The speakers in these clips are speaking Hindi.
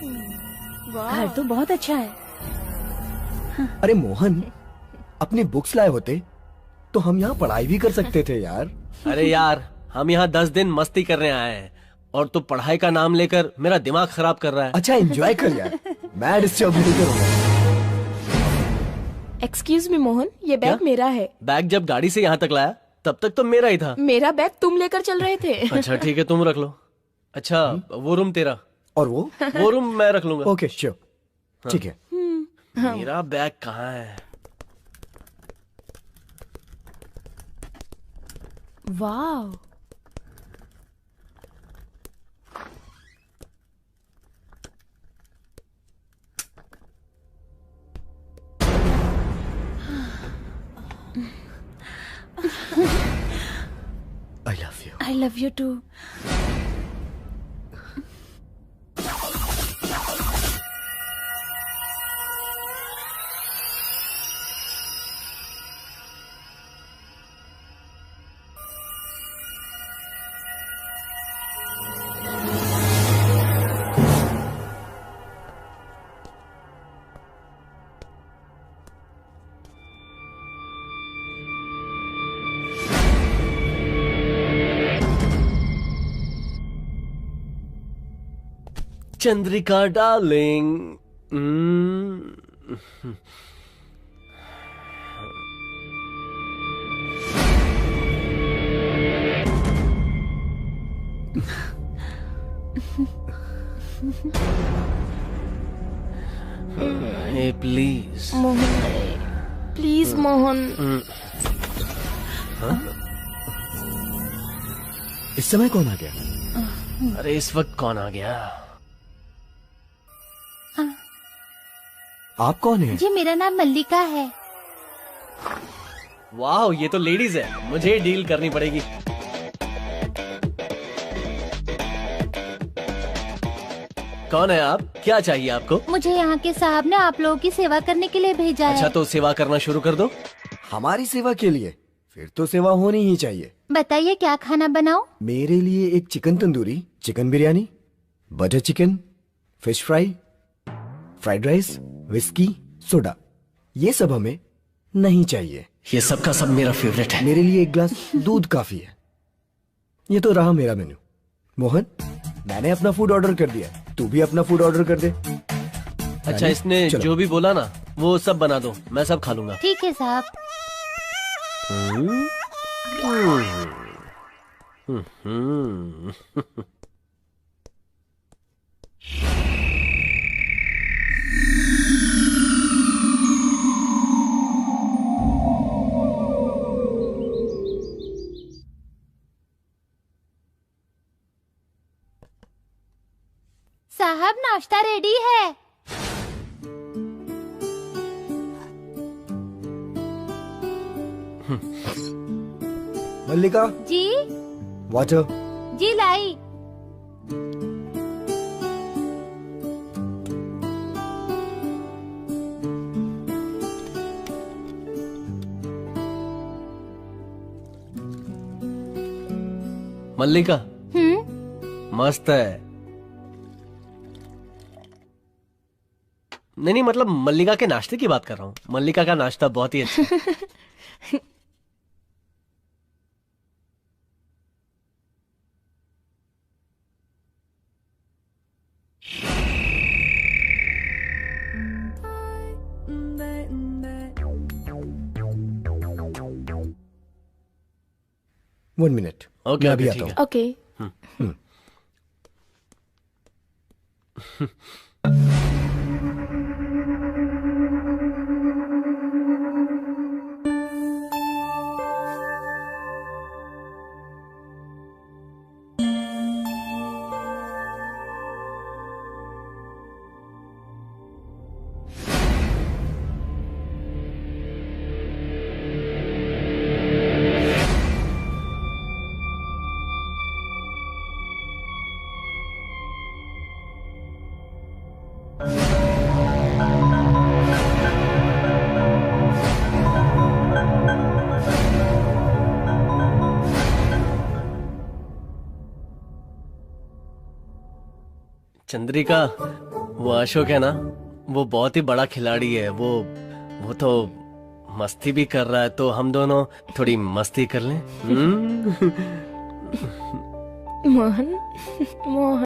घर तो बहुत अच्छा है। अरे मोहन, अपनी बुक्स लाए होते तो हम यहाँ पढ़ाई भी कर सकते थे यार। अरे यार, हम यहाँ 10 दिन मस्ती करने आए हैं और तू पढ़ाई का नाम लेकर मेरा दिमाग खराब कर रहा है। अच्छा एंजॉय कर यार, मैं डिस्टर्ब नहीं करूँगा। एक्सक्यूज मी मोहन, ये बैग क्या? मेरा है। बैग जब गाड़ी से यहाँ तक लाया तब तक तो मेरा ही था। मेरा बैग तुम लेकर चल रहे थे। अच्छा ठीक है, तुम रख लो। अच्छा वो रूम तेरा और वो रूम मैं रख लूंगा। ओके श्योर, ठीक है। मेरा बैग कहाँ है? वाह, I love you. I love you too. Chandrika darling. Hey please Mohan, please Mohan. इस समय कौन आ गया? अरे इस वक्त कौन आ गया? आप कौन है? जी मेरा नाम मल्लिका है। वाह, ये तो लेडीज है, मुझे डील करनी पड़ेगी। कौन है आप? क्या चाहिए आपको? मुझे यहाँ के साहब ने आप लोगों की सेवा करने के लिए भेजा अच्छा है। तो सेवा करना शुरू कर दो। हमारी सेवा के लिए? फिर तो सेवा होनी ही चाहिए। बताइए क्या खाना बनाऊं? मेरे लिए एक chicken tandoori, chicken biryani, butter chicken, fish fry, fried rice, whisky, soda, ये सब हमें नहीं चाहिए। ये सब का सब मेरा फेवरेट है। मेरे लिए एक ग्लास दूध काफी है। ये तो रहा मेरा मेन्यू। मोहन, मैंने अपना फूड ऑर्डर कर दिया है, तू भी अपना फूड ऑर्डर कर दे। अच्छा, इसने चलो। जो भी बोला ना वो सब बना दो, मैं सब खा लूंगा। ठीक है साहब। साहब नाश्ता रेडी है। मल्लिका, जी वाटर। जी लाई। मल्लिका मस्त है। नहीं नहीं, मतलब मल्लिका के नाश्ते की बात कर रहा हूँ। मल्लिका का नाश्ता बहुत ही अच्छा है। वन मिनट, ओके, मैं अभी ओके, आता ठीक हूँ। ओके। चंद्रिका, वो अशोक है ना, वो बहुत ही बड़ा खिलाड़ी है। वो तो मस्ती भी कर रहा है, तो हम दोनों थोड़ी मस्ती कर लें। मोहन मोहन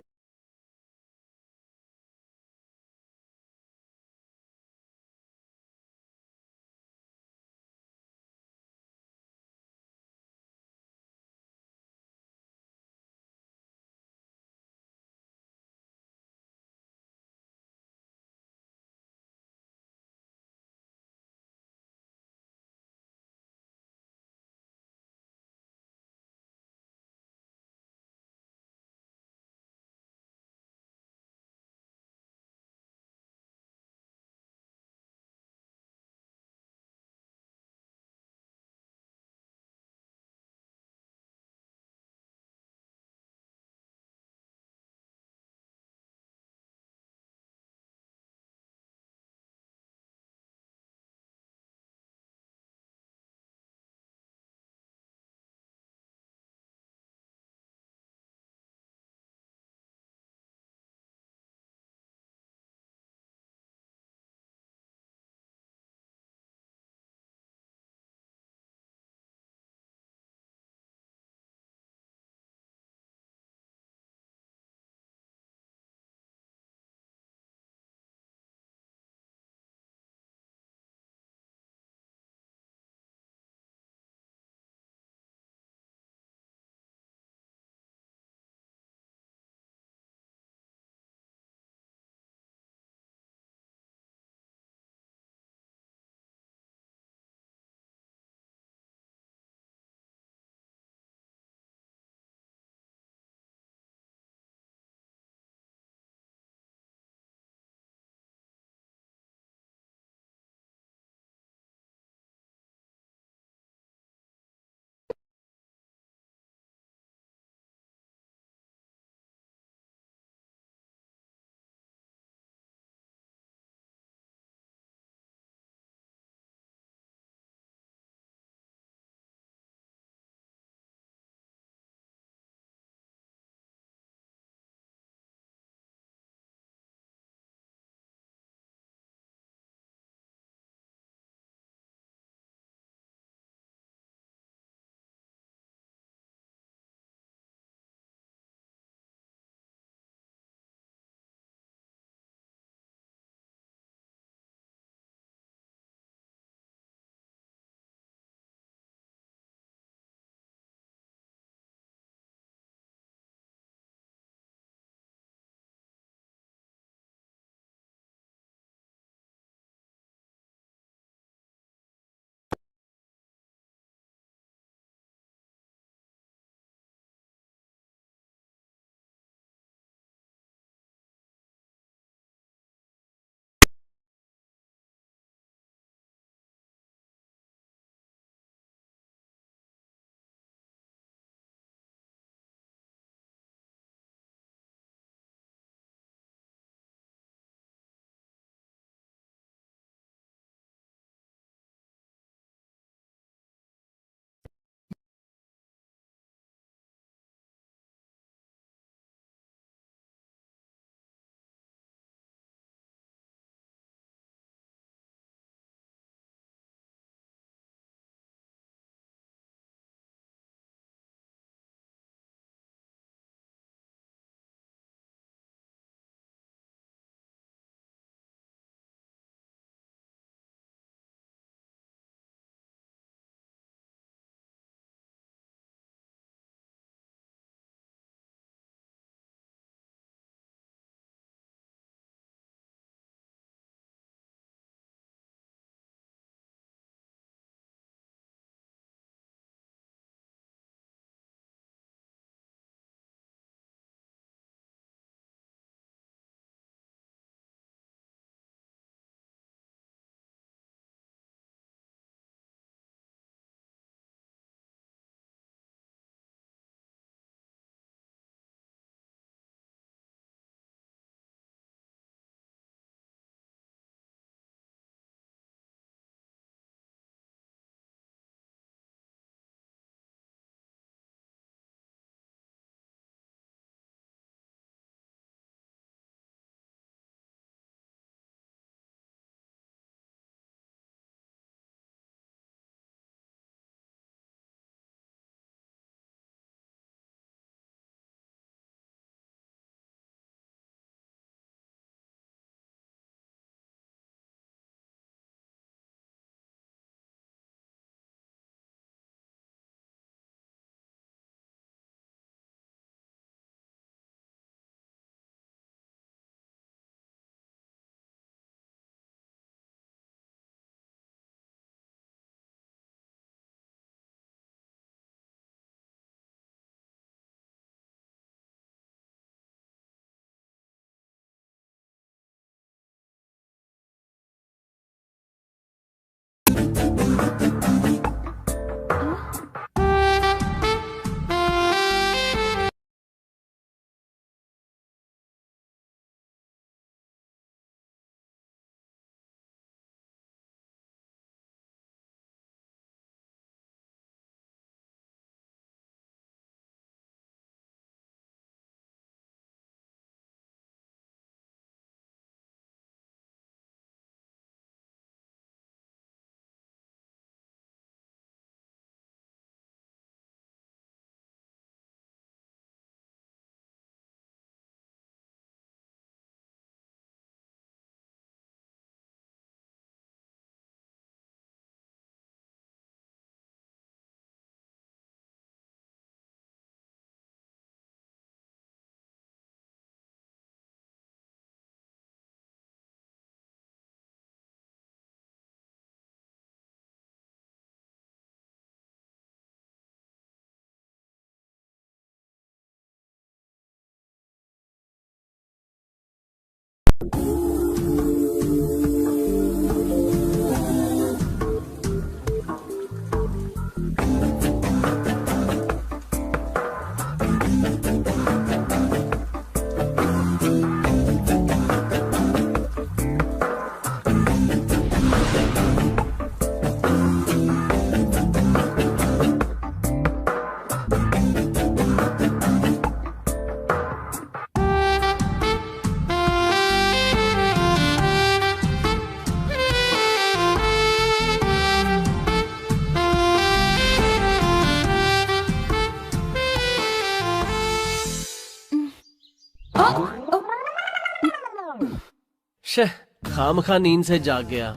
शे, खामखा नींद से जाग गया,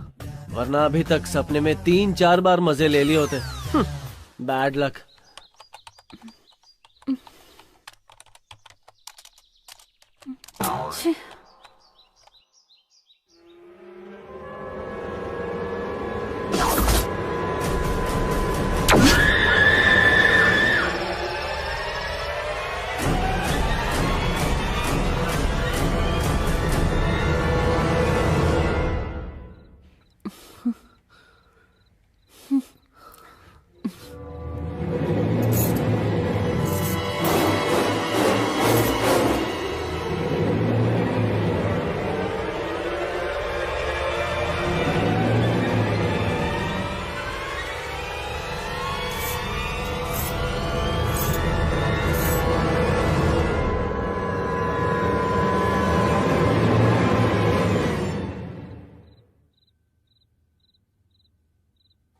वरना अभी तक सपने में 3-4 बार मजे ले लिए होते। Bad luck.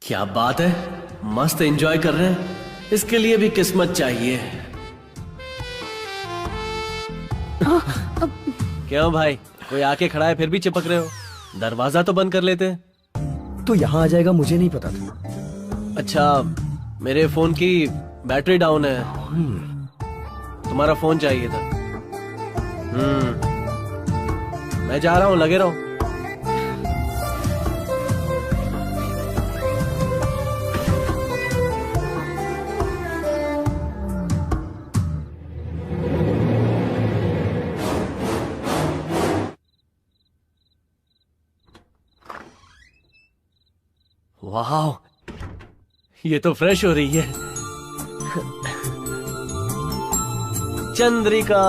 क्या बात है, मस्त एंजॉय कर रहे हैं। इसके लिए भी किस्मत चाहिए। क्यों भाई, कोई आके खड़ा है फिर भी चिपक रहे हो? दरवाजा तो बंद कर लेते। तो यहाँ आ जाएगा मुझे नहीं पता था। अच्छा, मेरे फोन की बैटरी डाउन है। तुम्हारा फोन चाहिए था। मैं जा रहा हूँ, लगे रहो। वाह, ये तो फ्रेश हो रही है। चंद्रिका।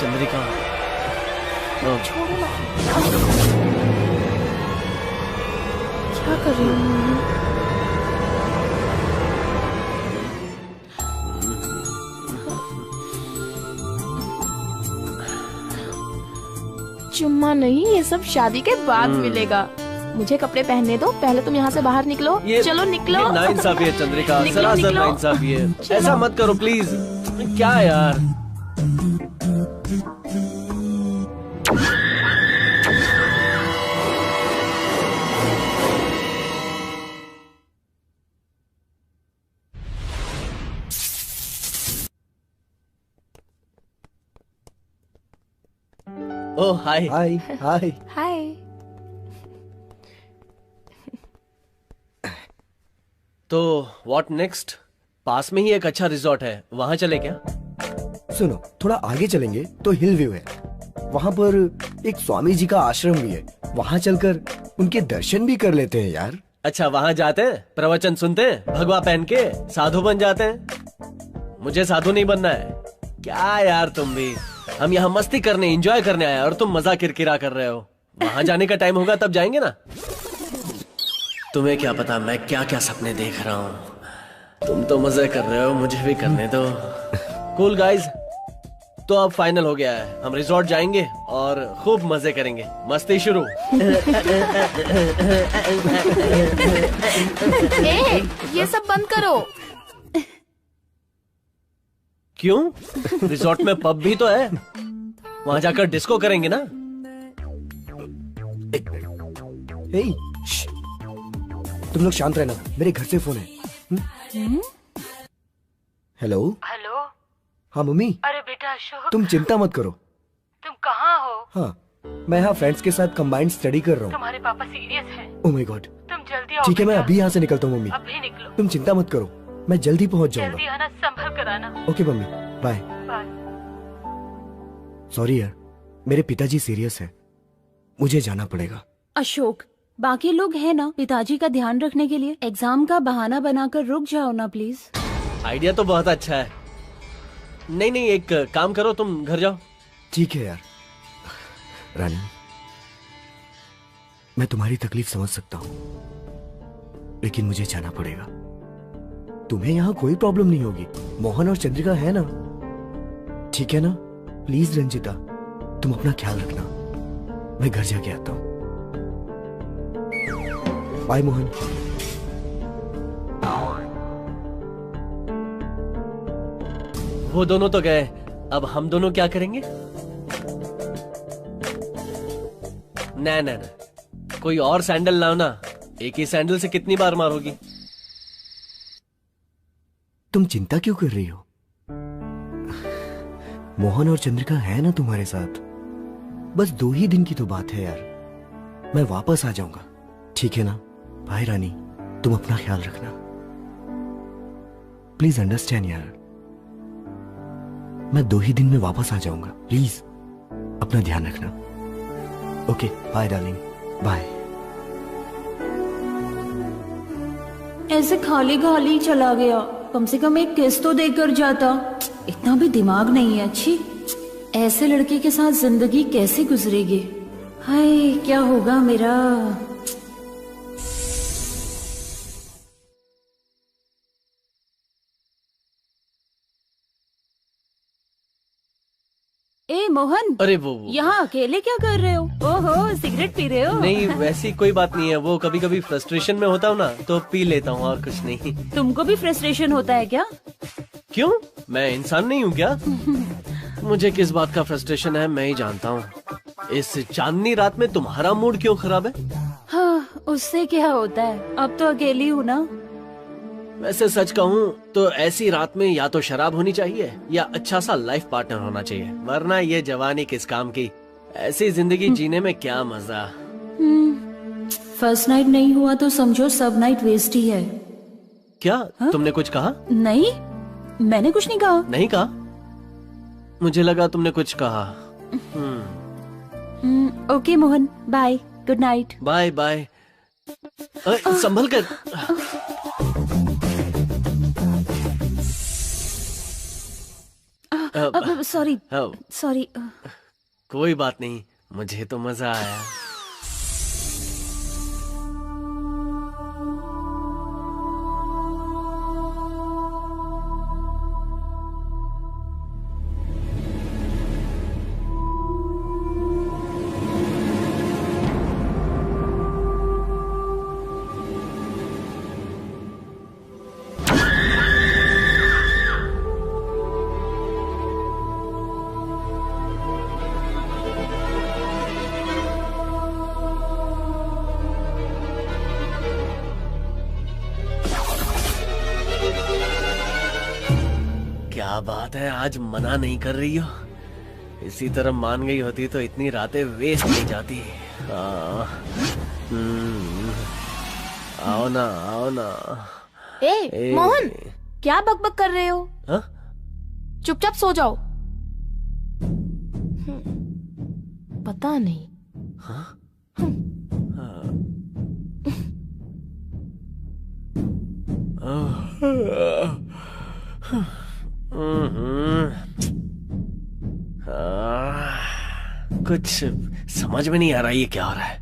चंद्रिका, छोड़ो ना। क्या कर रही हूँ? चुम्मा नहीं, ये सब शादी के बाद मिलेगा। मुझे कपड़े पहनने दो, पहले तुम यहाँ से बाहर निकलो। चलो निकलो। ये नाइंसाफी है चंद्रिका, सरासर नाइंसाफी है। ऐसा मत करो प्लीज। क्या यार। ओह हाय। हाय हाय। हाय। तो व्हाट नेक्स्ट? पास में ही एक अच्छा रिजॉर्ट है, वहां चले क्या? सुनो, थोड़ा आगे चलेंगे तो हिल व्यू है। वहाँ पर एक स्वामी जी का आश्रम भी है, वहाँ चलकर उनके दर्शन भी कर लेते हैं यार। अच्छा, वहां जाते हैं, प्रवचन सुनते हैं, भगवा पहन के साधु बन जाते हैं। मुझे साधु नहीं बनना है। क्या यार तुम भी, हम यहाँ मस्ती करने, एंजॉय करने आए और तुम मजा किरकिरा कर रहे हो। वहां जाने का टाइम होगा तब जाएंगे ना। तुम्हें क्या पता मैं क्या क्या सपने देख रहा हूँ। तुम तो मजे कर रहे हो, मुझे भी करने दो। कूल गाइज, तो अब फाइनल हो गया है, हम रिजॉर्ट जाएंगे और खूब मजे करेंगे। मस्ती शुरू। ए, ये सब बंद करो। क्यों? रिजॉर्ट में पब भी तो है, वहां जाकर डिस्को करेंगे ना। हे, श्श, तुम लोग शांत रहना, मेरे घर से फोन है। हेलो। हेलो। हाँ मम्मी। अरे बेटा अशोक, तुम चिंता मत करो। तुम कहाँ हो? हाँ, मैं यहाँ फ्रेंड्स के साथ कंबाइंड स्टडी कर रहा हूँ। तुम्हारे पापा सीरियस हैं। Oh my God. तुम जल्दी आओ। ठीक है, मैं बेटा। अभी यहाँ से निकलता हूँ मम्मी। अभी निकलो। तुम चिंता मत करो, मैं जल्दी पहुँच जाऊंगा। जल्दी आना, संभल कर आना। Okay mummy, bye. Bye. Sorry यार, मेरे पिताजी सीरियस है, मुझे जाना पड़ेगा। अशोक, बाकी लोग हैं ना पिताजी का ध्यान रखने के लिए। एग्जाम का बहाना बनाकर रुक जाओ ना प्लीज। आइडिया तो बहुत अच्छा है। नहीं नहीं, एक काम करो, तुम घर जाओ। ठीक है यार। रानी, मैं तुम्हारी तकलीफ समझ सकता हूँ, लेकिन मुझे जाना पड़ेगा। तुम्हें यहाँ कोई प्रॉब्लम नहीं होगी, मोहन और चंद्रिका है ना। ठीक है ना? प्लीज रंजिता, तुम अपना ख्याल रखना। मैं घर जाके आता हूँ। बाय मोहन। वो दोनों तो गए, अब हम दोनों क्या करेंगे? ना ना ना, कोई और सैंडल लाओ ना। एक ही सैंडल से कितनी बार मारोगी? तुम चिंता क्यों कर रही हो? मोहन और चंद्रिका है ना तुम्हारे साथ। बस 2 ही दिन की तो बात है यार, मैं वापस आ जाऊंगा, ठीक है ना? भाई रानी, तुम अपना ख्याल रखना, प्लीज अंडरस्टैंड यार। मैं 2 ही दिन में वापस आ जाऊंगा, प्लीज अपना ध्यान रखना। Okay bye darling, bye. ऐसे खाली खाली चला गया, कम से कम एक किस तो देकर जाता। इतना भी दिमाग नहीं है। अच्छी, ऐसे लड़के के साथ जिंदगी कैसे गुजरेगी? हाय, क्या होगा मेरा? ए मोहन, अरे वो यहाँ अकेले क्या कर रहे हो? ओहो, सिगरेट पी रहे हो? नहीं, वैसी कोई बात नहीं है। वो कभी कभी फ्रस्ट्रेशन में होता हूँ ना, तो पी लेता हूँ, और कुछ नहीं। तुमको भी फ्रस्ट्रेशन होता है क्या? क्यों, मैं इंसान नहीं हूँ क्या? मुझे किस बात का फ्रस्ट्रेशन है मैं ही जानता हूँ। इस चांदनी रात में तुम्हारा मूड क्यों खराब है? हाँ, उससे क्या होता है, अब तो अकेली हूँ ना। वैसे सच कहूँ तो ऐसी रात में या तो शराब होनी चाहिए या अच्छा सा लाइफ पार्टनर होना चाहिए, वरना ये जवानी किस काम की। ऐसी जिंदगी जीने में क्या मजा। फर्स्ट नाइट नहीं हुआ तो समझो सब नाइट वेस्ट ही है। क्या तुमने कुछ कहा? नहीं, मैंने कुछ नहीं कहा। नहीं कहा? मुझे लगा तुमने कुछ कहा। Okay Mohan, bye, good night. Bye bye. संभल कर। Sorry sorry. कोई बात नहीं, मुझे तो मजा आया। क्या बात है, आज मना नहीं कर रही हो? इसी तरह मान गई होती तो इतनी रातें वेस्ट नहीं जाती। आओ ना, आओ ना। मोहन, क्या बकबक कर रहे हो? हाँ? चुपचाप सो जाओ। पता नहीं। कुछ समझ में नहीं आ रहा ये क्या हो रहा है।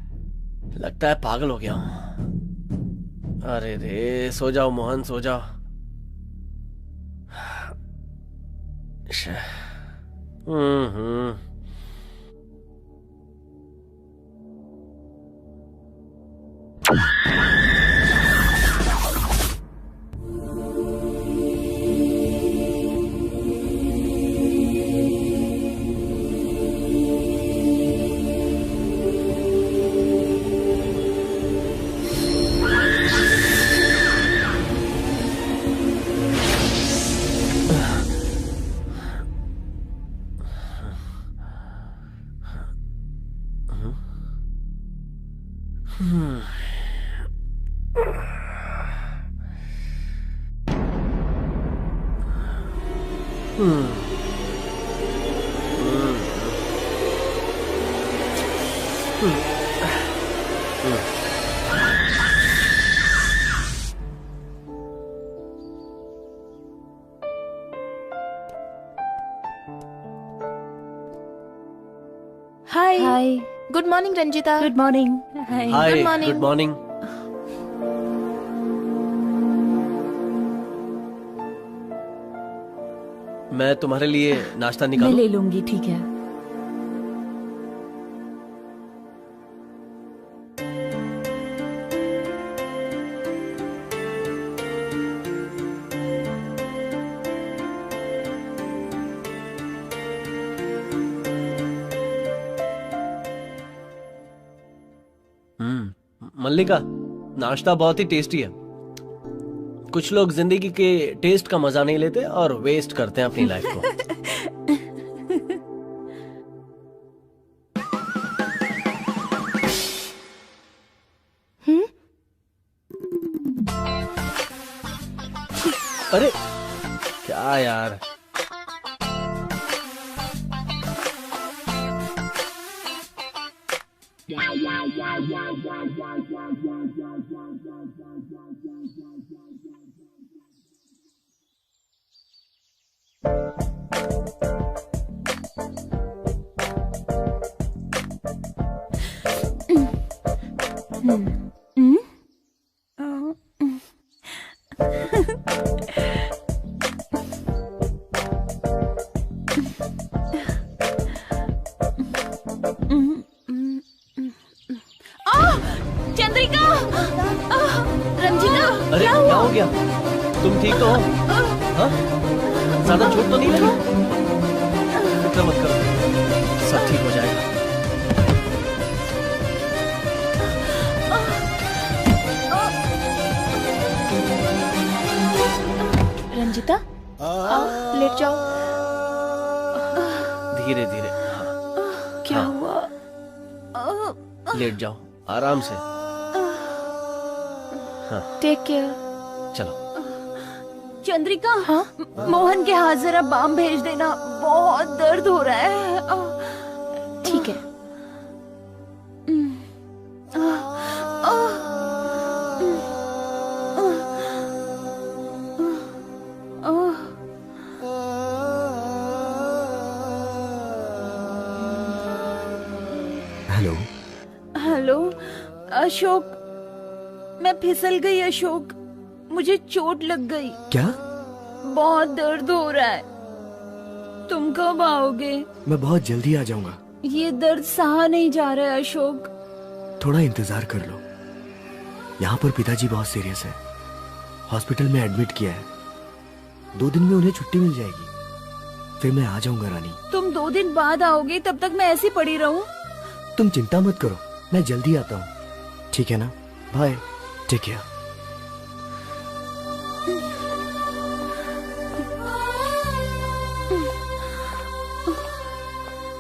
लगता है पागल हो गया हूं। अरे रे, सो जाओ मोहन, सो जाओ। Hmm. Hi. Hi, good morning Ranjita. Good morning. Hi. Hi, Good morning. Good morning. मैं तुम्हारे लिए नाश्ता मैं निकालूं? ले लूंगी, ठीक है। मल्लिका, नाश्ता बहुत ही टेस्टी है। कुछ लोग जिंदगी के टेस्ट का मजा नहीं लेते और वेस्ट करते हैं अपनी लाइफ को। अरे क्या यार, चंद्रिका, रंजिता, अरे क्या क्या हुआ? हो गया? तुम ठीक तो हो? हाँ? ज्यादा चोट तो नहीं लगी? फिक्र मत करो, सब ठीक हो जाएगा। रंजिता, आओ लेट जाओ। धीरे धीरे, हाँ, क्या हाँ। हुआ? लेट जाओ आराम से। Take care. चलो। चंद्रिका, हाँ? मोहन के हाथ जरा बाम भेज देना, बहुत दर्द हो रहा है। ठीक है। हेलो। हेलो अशोक, मैं फिसल गई अशोक, मुझे चोट लग गई, क्या? बहुत दर्द हो रहा है। तुम कब आओगे? मैं बहुत जल्दी आ जाऊंगा। ये दर्द सहा नहीं जा रहा है अशोक। थोड़ा इंतजार कर लो। यहाँ पर पिताजी बहुत सीरियस है, हॉस्पिटल में एडमिट किया है। 2 दिन में उन्हें छुट्टी मिल जाएगी, फिर मैं आ जाऊंगा रानी। तुम 2 दिन बाद आओगे, तब तक मैं ऐसी पड़ी रहूं? तुम चिंता मत करो, मैं जल्दी आता हूँ, ठीक है ना? Bye, take care.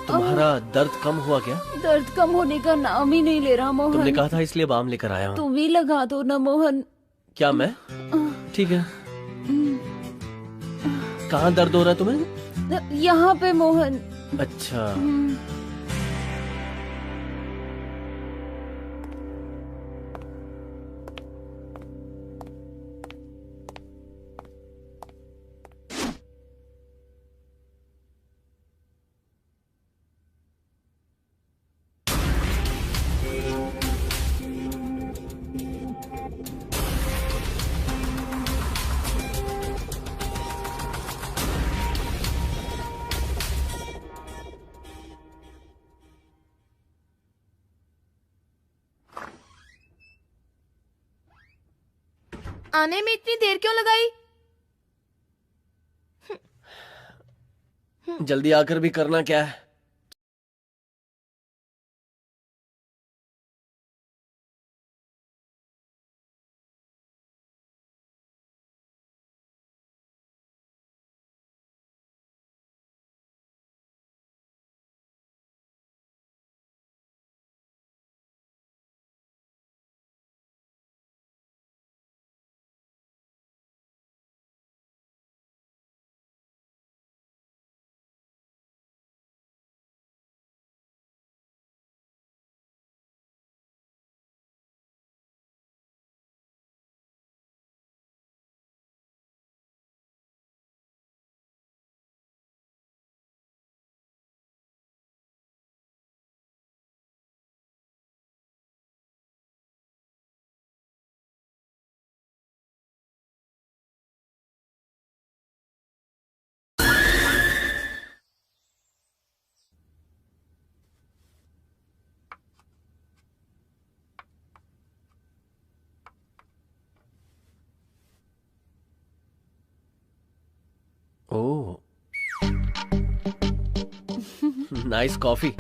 तुम्हारा दर्द कम हुआ क्या? दर्द कम होने का नाम ही नहीं ले रहा मोहन। तुमने कहा था इसलिए बाम लेकर आया हूँ। तुम ही लगा दो ना मोहन। क्या मैं? ठीक है। कहाँ दर्द हो रहा है तुम्हें? यहाँ पे मोहन। अच्छा, आने में इतनी देर क्यों लगाई? जल्दी आकर भी करना क्या है? ओह, नाइस कॉफी।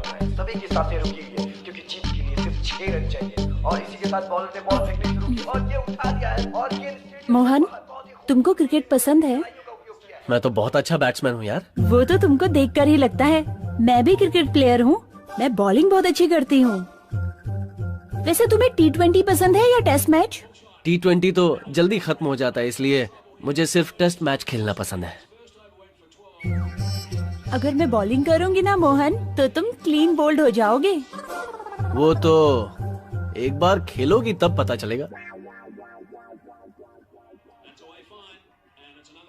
रहा है। सभी की सांसें रुकी हुई है क्योंकि जीत के लिए सिर्फ 6 रन चाहिए और इसी के साथ बॉलर ने बॉल फेंकनी शुरू की और ये उठा दिया है और ये मोहन, तुमको क्रिकेट पसंद है? मैं तो बहुत अच्छा बैट्समैन हूँ यार। वो तो तुमको देखकर ही लगता है। मैं भी क्रिकेट प्लेयर हूँ। मैं बॉलिंग बहुत अच्छी करती हूँ। वैसे तुम्हें T20 पसंद है या टेस्ट मैच? T20 तो जल्दी खत्म हो जाता है, इसलिए मुझे सिर्फ टेस्ट मैच खेलना पसंद है। अगर मैं बॉलिंग करूंगी ना मोहन, तो तुम क्लीन बोल्ड हो जाओगे। वो तो एक बार खेलोगी तब पता चलेगा।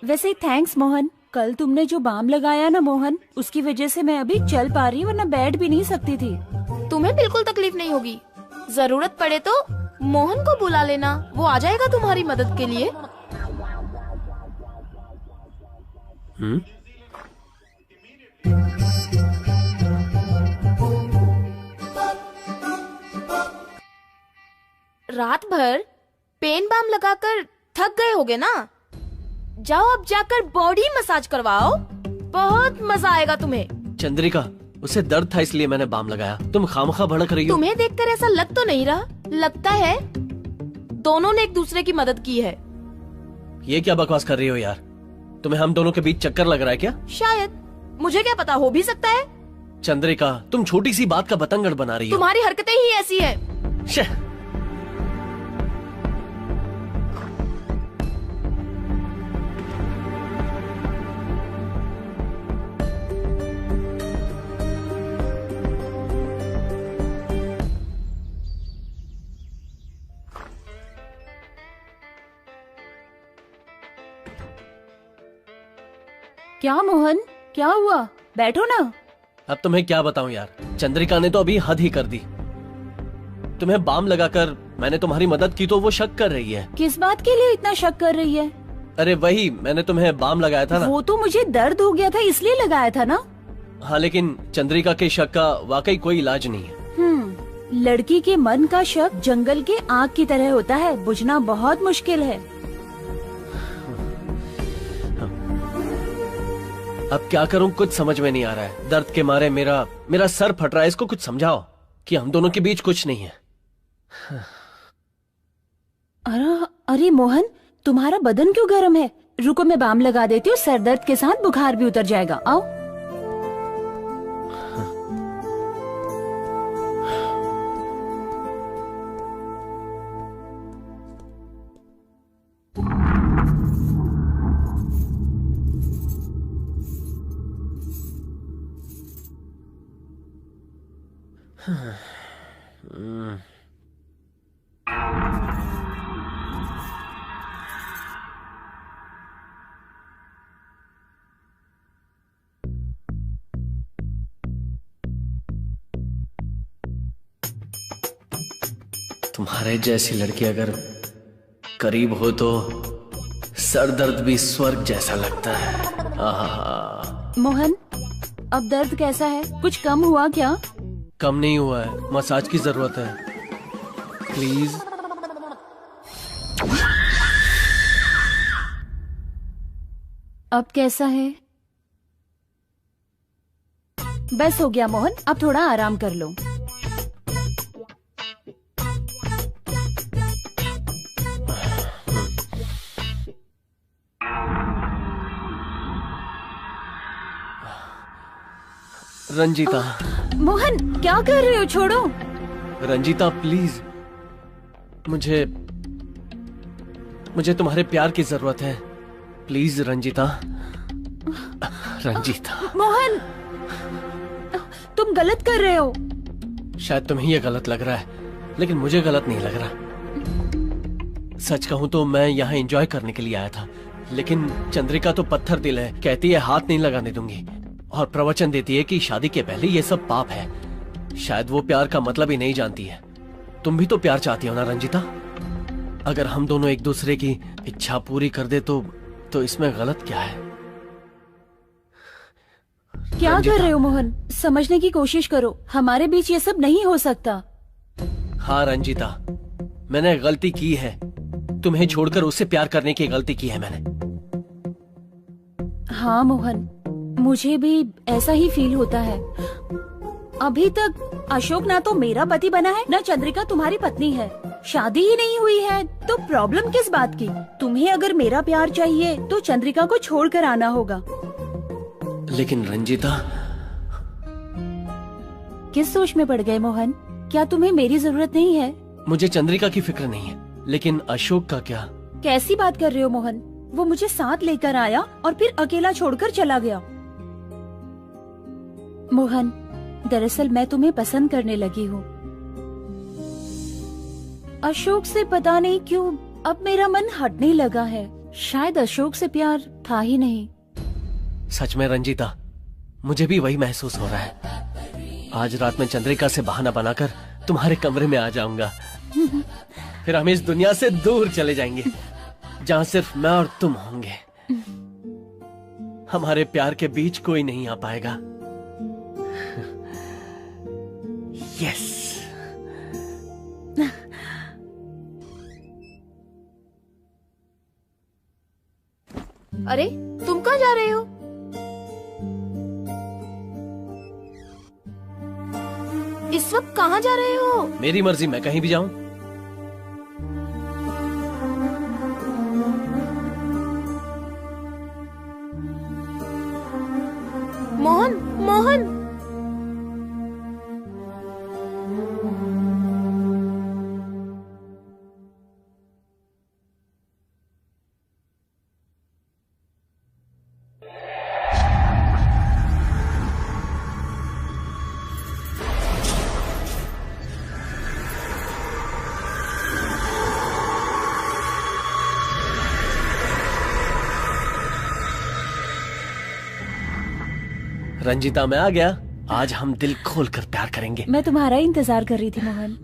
वैसे थैंक्स मोहन। कल तुमने जो बाम लगाया ना मोहन, उसकी वजह से मैं अभी चल पा रही हूँ, वरना बैठ भी नहीं सकती थी। तुम्हें बिल्कुल तकलीफ नहीं होगी। जरूरत पड़े तो मोहन को बुला लेना, वो आ जाएगा तुम्हारी मदद के लिए। रात भर पेन बाम लगाकर थक गए होगे ना? जाओ अब जाकर बॉडी मसाज करवाओ, बहुत मजा आएगा तुम्हें। चंद्रिका, उसे दर्द था इसलिए मैंने बाम लगाया। तुम खामखा भड़क रही हो। तुम्हें देखकर ऐसा लग तो नहीं रहा। लगता है दोनों ने एक दूसरे की मदद की है। ये क्या बकवास कर रही हो यार? तुम्हें हम दोनों के बीच चक्कर लग रहा है क्या? शायद, मुझे क्या पता, हो भी सकता है। चंद्रिका, तुम छोटी सी बात का बतंगड़ बना रही हो। तुम्हारी हरकतें ही ऐसी है। शह। क्या मोहन, क्या हुआ? बैठो ना। अब तुम्हें क्या बताऊं यार, चंद्रिका ने तो अभी हद ही कर दी। तुम्हें बाम लगाकर मैंने तुम्हारी मदद की तो वो शक कर रही है। किस बात के लिए इतना शक कर रही है? अरे वही, मैंने तुम्हें बाम लगाया था ना। वो तो मुझे दर्द हो गया था इसलिए लगाया था ना। हाँ, लेकिन चंद्रिका के शक का वाकई कोई इलाज नहीं है। लड़की के मन का शक जंगल के आग की तरह होता है, बुझना बहुत मुश्किल है। अब क्या करूं, कुछ समझ में नहीं आ रहा है। दर्द के मारे मेरा सर फट रहा है। इसको कुछ समझाओ कि हम दोनों के बीच कुछ नहीं है। अरे मोहन, तुम्हारा बदन क्यों गर्म है? रुको, मैं बाम लगा देती हूँ। सर दर्द के साथ बुखार भी उतर जाएगा। आओ। तुम्हारे जैसी लड़की अगर करीब हो तो सर दर्द भी स्वर्ग जैसा लगता है। आहा। मोहन, अब दर्द कैसा है? कुछ कम हुआ क्या? कम नहीं हुआ है, मसाज की जरूरत है। प्लीज। अब कैसा है? बस हो गया मोहन, अब थोड़ा आराम कर लो। रंजीता। मोहन, क्या कर रहे हो? छोड़ो। रंजीता प्लीज, मुझे तुम्हारे प्यार की जरूरत है। प्लीज रंजीता। रंजीता। मोहन, तुम गलत कर रहे हो। शायद तुम्हें ये गलत लग रहा है, लेकिन मुझे गलत नहीं लग रहा। सच कहूं तो मैं यहाँ एंजॉय करने के लिए आया था, लेकिन चंद्रिका तो पत्थर दिल है। कहती है हाथ नहीं लगाने दूंगी और प्रवचन देती है कि शादी के पहले ये सब पाप है। शायद वो प्यार का मतलब ही नहीं जानती है। तुम भी तो प्यार चाहती हो ना रंजीता? अगर हम दोनों एक दूसरे की इच्छा पूरी कर दे तो इसमें गलत क्या है? क्या कर रहे हो मोहन? समझने की कोशिश करो, हमारे बीच ये सब नहीं हो सकता। हाँ रंजीता, मैंने गलती की है। तुम्हें छोड़कर उससे प्यार करने की गलती की है मैंने। हाँ मोहन, मुझे भी ऐसा ही फील होता है। अभी तक अशोक ना तो मेरा पति बना है, न चंद्रिका तुम्हारी पत्नी है। शादी ही नहीं हुई है तो प्रॉब्लम किस बात की? तुम्हें अगर मेरा प्यार चाहिए तो चंद्रिका को छोड़कर आना होगा। लेकिन रंजीता, किस सोच में पड़ गए मोहन? क्या तुम्हें मेरी जरूरत नहीं है? मुझे चंद्रिका की फिक्र नहीं है, लेकिन अशोक का क्या? कैसी बात कर रहे हो मोहन? वो मुझे साथ लेकर आया और फिर अकेला छोड़कर चला गया। मोहन, दरअसल मैं तुम्हें पसंद करने लगी हूँ। अशोक से पता नहीं क्यों अब मेरा मन हटने लगा है। शायद अशोक से प्यार था ही नहीं। सच में रंजीता, मुझे भी वही महसूस हो रहा है। आज रात में चंद्रिका से बहाना बनाकर तुम्हारे कमरे में आ जाऊंगा। फिर हम इस दुनिया से दूर चले जाएंगे, जहां सिर्फ मैं और तुम होंगे। हमारे प्यार के बीच कोई नहीं आ पाएगा। यस। अरे तुम कहाँ जा रहे हो? इस वक्त कहाँ जा रहे हो? मेरी मर्जी, मैं कहीं भी जाऊं। मोहन, मोहन, रंजीता, मैं आ गया। आज हम दिल खोलकर प्यार करेंगे। मैं तुम्हारा ही इंतजार कर रही थी मोहन।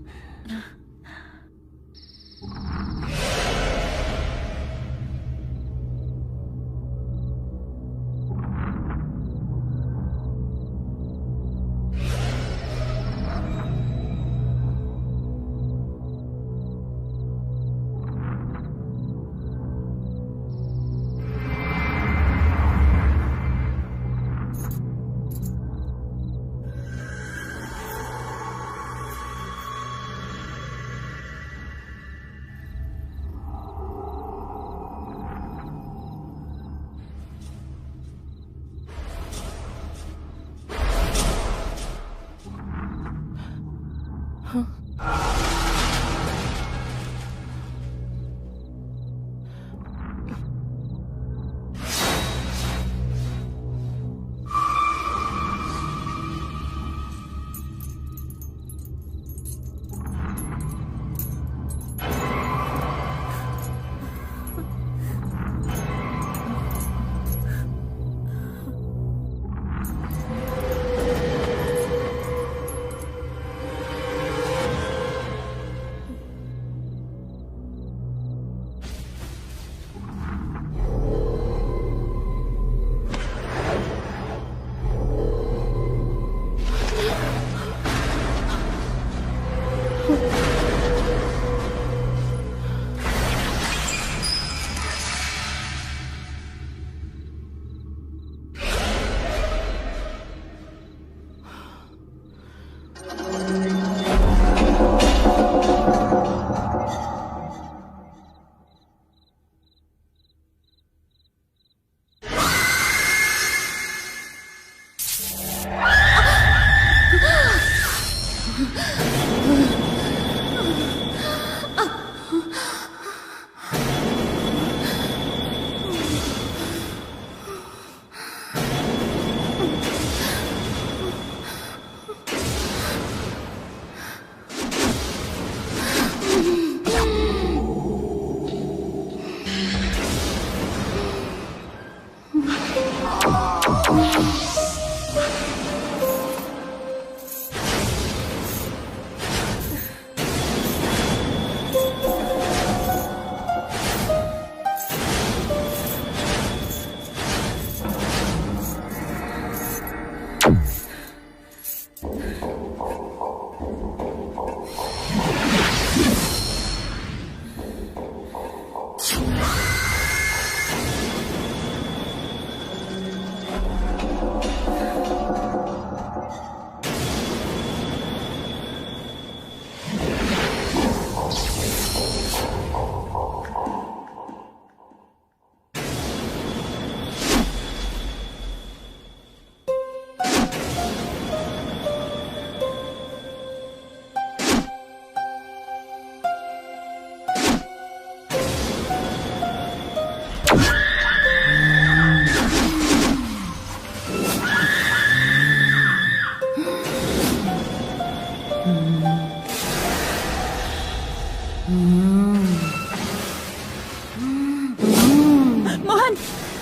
मोहन,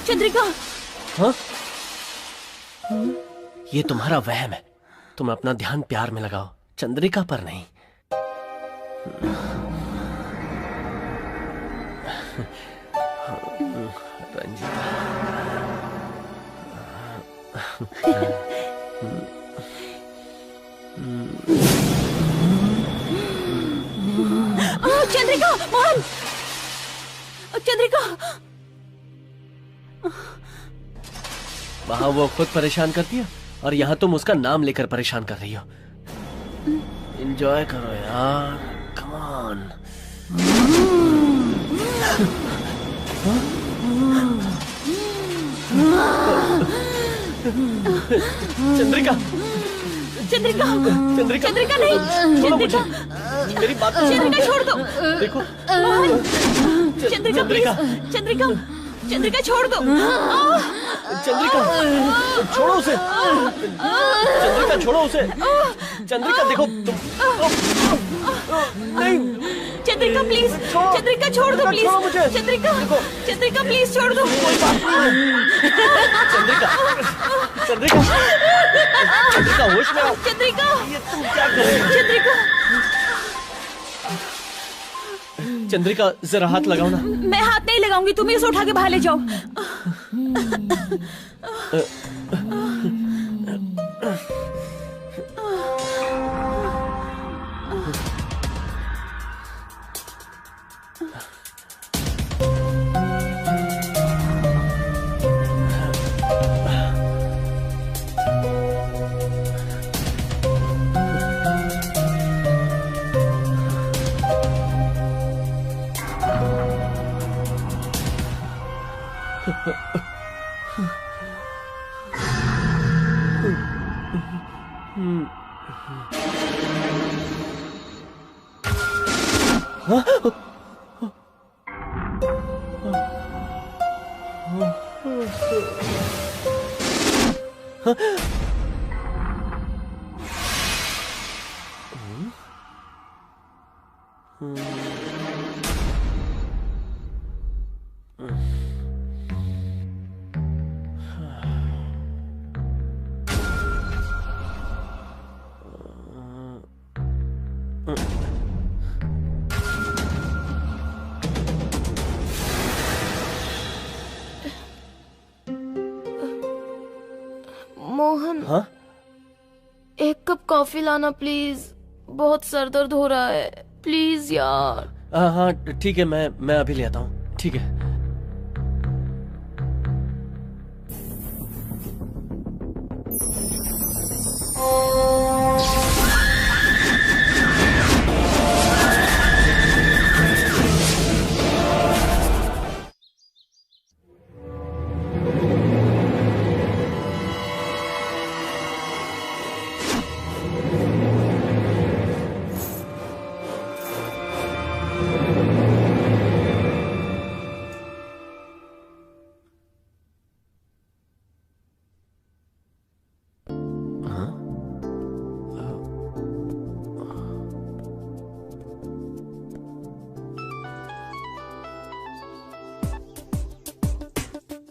चंद्रिका। हाँ? ये तुम्हारा वहम है। तुम अपना ध्यान प्यार में लगाओ, चंद्रिका पर नहीं। रंजीता। चंद्रिका, मोहन, चंद्रिका। वहां वो खुद परेशान करती है और यहाँ तुम उसका नाम लेकर परेशान कर रही हो। एंजॉय करो यार, कम ऑन। चंद्रिका, चंद्रिका, चंद्रिका, चंद्रिका नहीं, छोड़ो मुझे। चंद्रिका, मेरी बात तो चंद्रिका छोड़ दो। देखो, मोहन, चंद्रिका चंद्रिका। प्लीज, चंद्रिका, चंद्रिका छोड़ दो। चंद्रिका, छोड़ो उसे। चंद्रिका, छोड़ो उसे। चंद्रिका, देखो तुम। नहीं, चंद्रिका प्लीज, चंद्रिका छोड़ दो प्लीज। छोड़ो मुझे। चंद्रिका, चंद्रिका प्लीज छोड़ दो। चंद्रिका, चंद्रिका, चंद्रिका, होश में आओ। चंद्रिका, ये तुम क्या कर रहे हो? चंद्रिका, चंद्रिका, जरा हाथ लगाओ ना। मैं हाथ नहीं लगाऊंगी, तुम इसे उठा के बाहर ले जाओ। मोहन, हाँ? एक कप कॉफी लाना प्लीज, बहुत सर दर्द हो रहा है, प्लीज यार। हाँ, ठीक है, मैं अभी ले आता हूँ। ठीक है।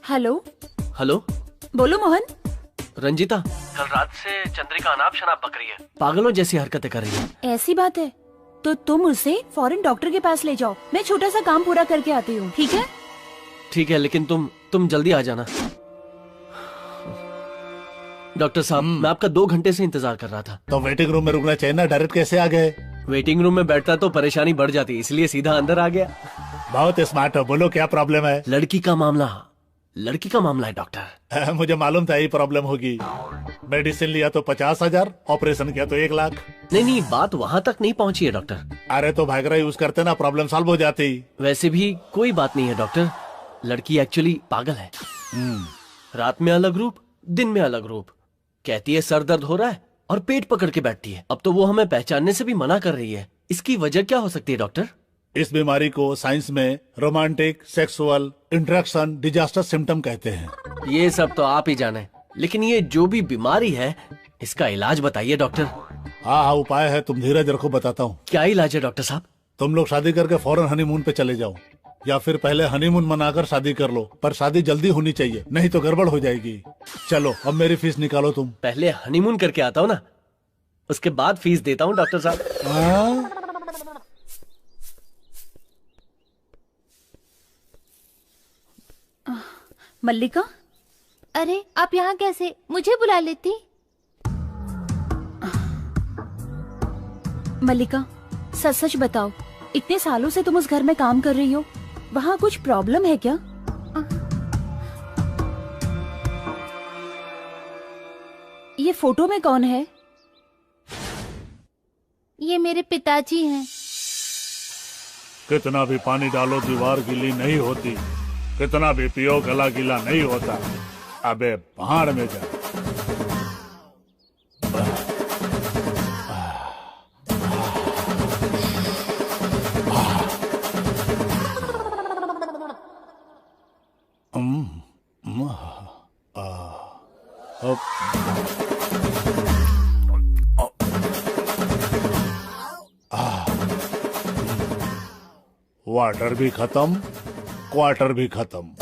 हेलो, हेलो, बोलो मोहन। रंजीता, कल रात से चंद्रिका अनाप शनाप बक रही है, पागलों जैसी हरकतें कर रही है। ऐसी बात है तो तुम उसे फौरन डॉक्टर के पास ले जाओ, मैं छोटा सा काम पूरा करके आती हूँ, ठीक है? ठीक है, लेकिन तुम जल्दी आ जाना। डॉक्टर साहब, मैं आपका 2 घंटे से इंतजार कर रहा था। तो वेटिंग रूम में रुकना चाहिए ना, डायरेक्ट कैसे आ गए? वेटिंग रूम में बैठता तो परेशानी बढ़ जाती, इसलिए सीधा अंदर आ गया। बहुत स्मार्ट हो, बोलो क्या प्रॉब्लम है? लड़की का मामला है डॉक्टर। मुझे मालूम था ये प्रॉब्लम होगी। मेडिसिन लिया तो 50,000, ऑपरेशन किया तो 1 लाख। नहीं, बात वहाँ तक नहीं पहुँची है डॉक्टर। अरे तो भागरा यूज करते ना, प्रॉब्लम सॉल्व हो जाती। वैसे भी कोई बात नहीं है डॉक्टर, लड़की एक्चुअली पागल है। रात में अलग रूप, दिन में अलग रूप। कहती है सर दर्द हो रहा है और पेट पकड़ के बैठती है। अब तो वो हमें पहचानने से भी मना कर रही है। इसकी वजह क्या हो सकती है डॉक्टर? इस बीमारी को साइंस में romantic sexual interaction disaster symptom कहते हैं। ये सब तो आप ही जाने, लेकिन ये जो भी बीमारी है, इसका इलाज बताइए डॉक्टर। हाँ हाँ, उपाय है, तुम धीरज रखो, बताता हूँ। क्या इलाज है डॉक्टर साहब? तुम लोग शादी करके फौरन हनीमून पे चले जाओ, या फिर पहले हनीमून मनाकर शादी कर लो, पर शादी जल्दी होनी चाहिए, नहीं तो गड़बड़ हो जाएगी। चलो अब मेरी फीस निकालो तुम। पहले हनीमून करके आता हूँ ना, उसके बाद फीस देता हूँ डॉक्टर साहब। हाँ? मल्लिका, अरे आप यहाँ कैसे? मुझे बुला लेती। मल्लिका सच सच बताओ, इतने सालों से तुम उस घर में काम कर रही हो, वहाँ कुछ प्रॉब्लम है क्या? ये फोटो में कौन है? ये मेरे पिताजी हैं। कितना भी पानी डालो दीवार गीली नहीं होती, कितना भी पियो गला गीला नहीं होता। अबे भाड़ में जा। वाटर भी खत्म, क्वार्टर भी खत्म।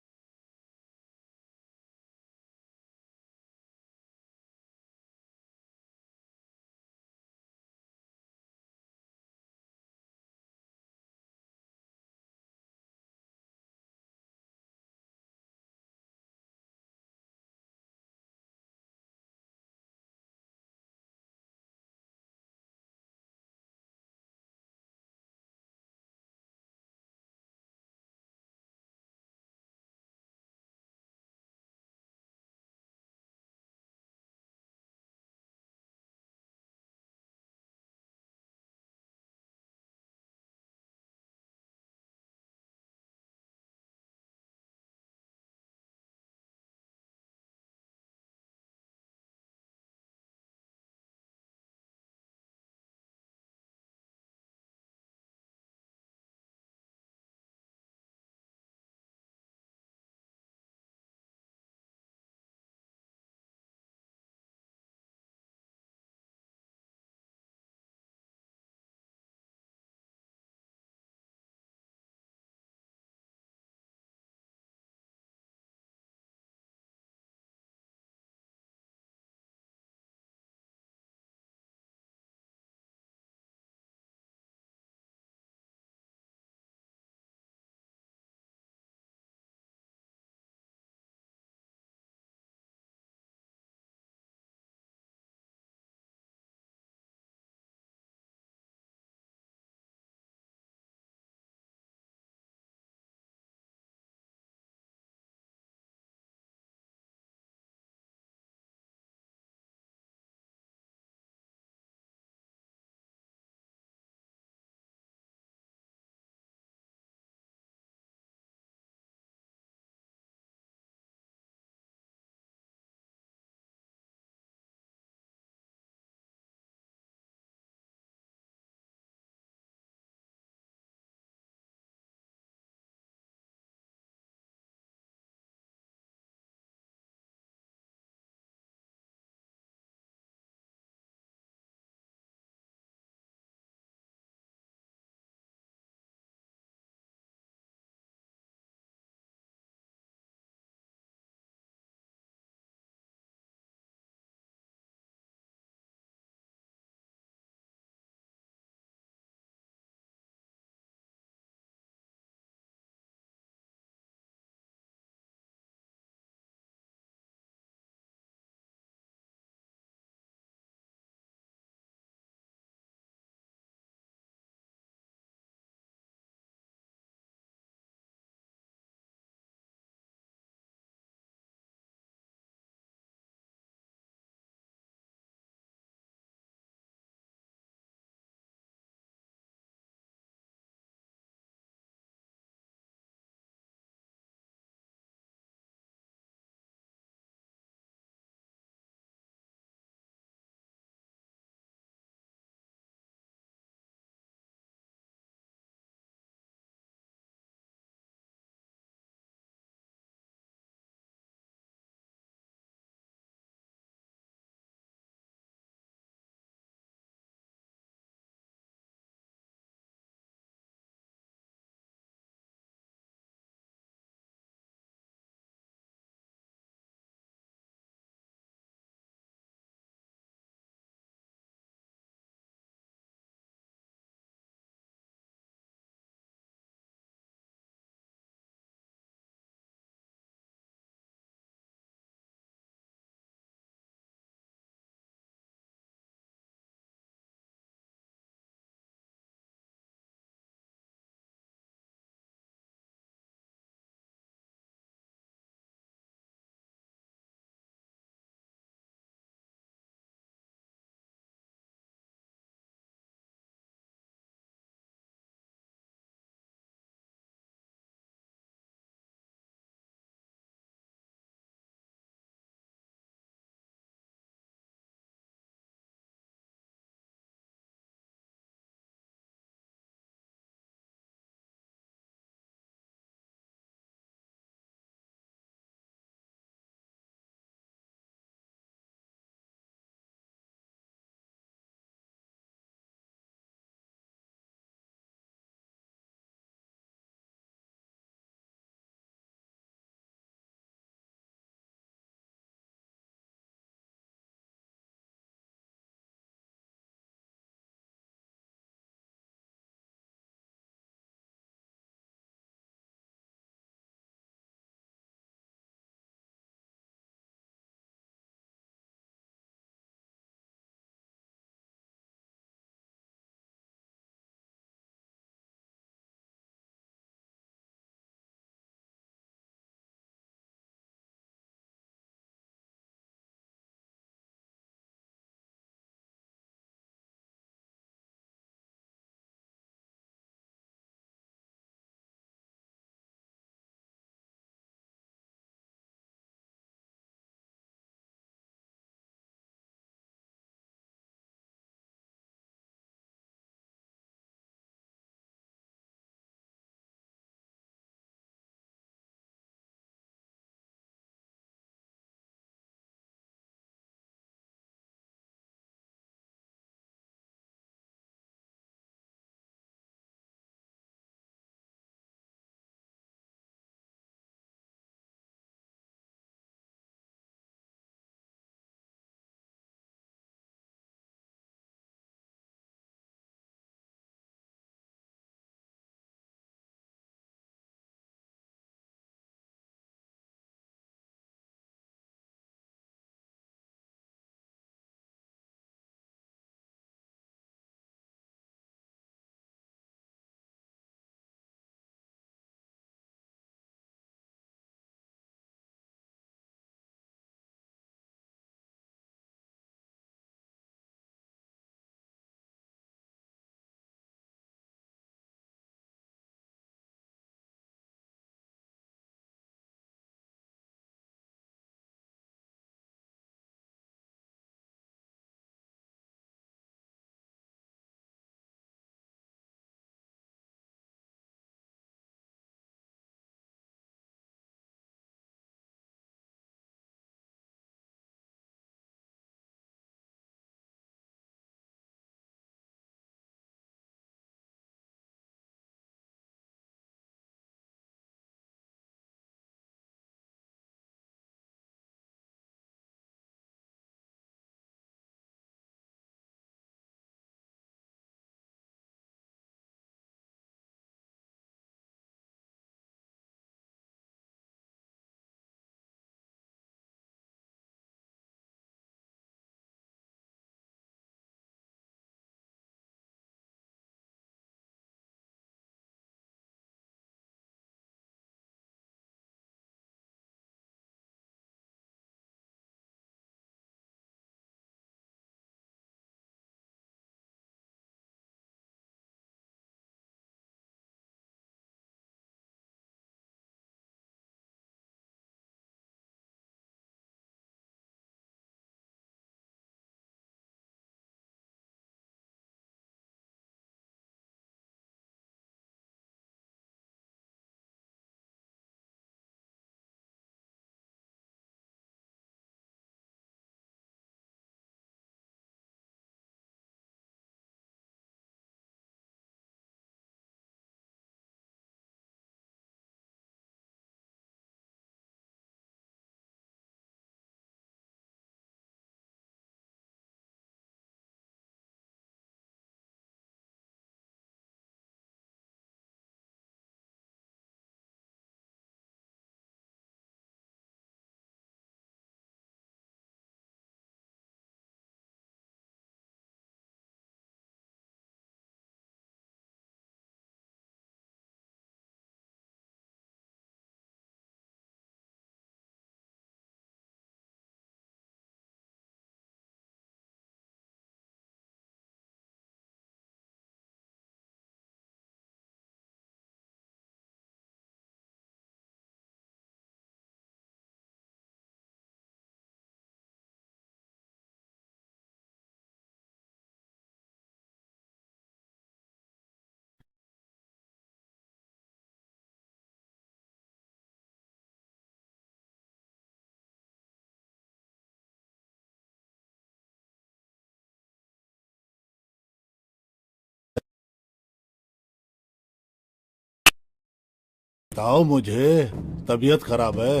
बताओ मुझे, तबीयत खराब है,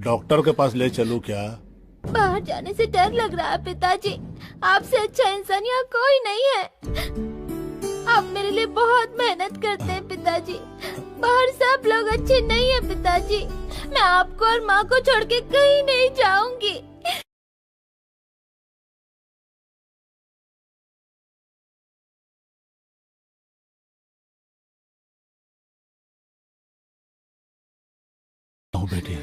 डॉक्टर के पास ले चलूं क्या? बाहर जाने से डर लग रहा है पिताजी। आपसे अच्छा इंसान यहाँ कोई नहीं है। आप मेरे लिए बहुत मेहनत करते हैं पिताजी। बाहर सब लोग अच्छे नहीं है पिताजी। मैं आपको और माँ को छोड़ के कहीं नहीं जाऊंगी। बेटी,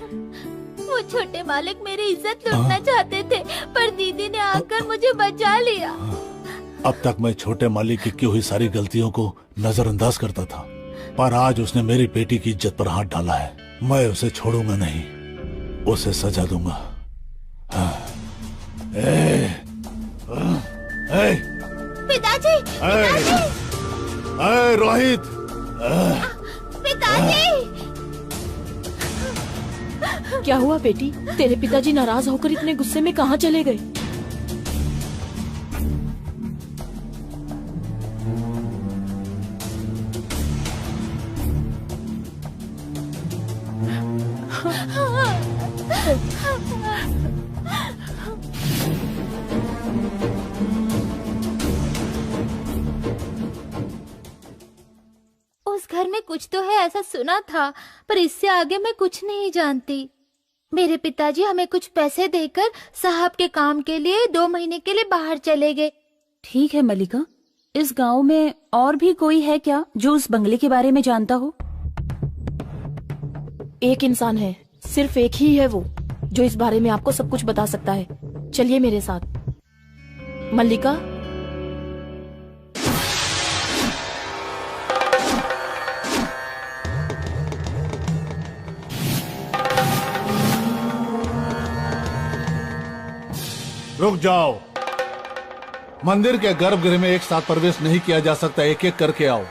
वो छोटे मालिक मेरी इज्जत लूटना चाहते थे, पर दीदी ने आकर मुझे बचा लिया। अब तक मैं छोटे मालिक की हुई सारी गलतियों को नजरअंदाज करता था, पर आज उसने मेरी बेटी की इज्जत पर हाथ डाला है। मैं उसे छोड़ूंगा नहीं, उसे सजा दूंगा। पिताजी, रोहित, पिताजी। क्या हुआ बेटी? तेरे पिताजी नाराज होकर इतने गुस्से में कहाँ चले गए? उस घर में कुछ तो है ऐसा सुना था, पर इससे आगे मैं कुछ नहीं जानती। मेरे पिताजी हमें कुछ पैसे देकर साहब के काम के लिए 2 महीने के लिए बाहर चले गए। ठीक है मलिका, इस गांव में और भी कोई है क्या जो उस बंगले के बारे में जानता हो? एक इंसान है, सिर्फ एक ही है वो, जो इस बारे में आपको सब कुछ बता सकता है। चलिए मेरे साथ। मल्लिका, रुक जाओ। मंदिर के गर्भगृह में एक साथ प्रवेश नहीं किया जा सकता, एक एक करके आओ।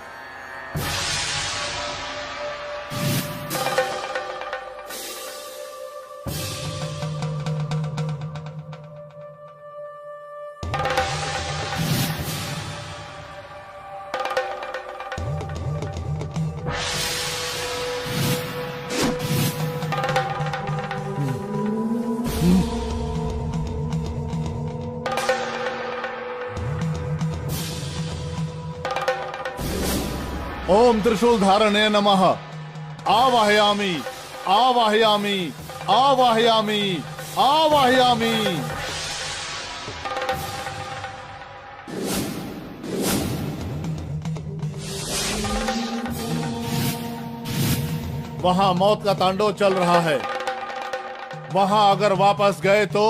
ओम त्रिशूल धारणे नमः। आवाहयामि आवाहयामि आवाहयामि आवाहयामि। वहां मौत का तांडव चल रहा है, वहां अगर वापस गए तो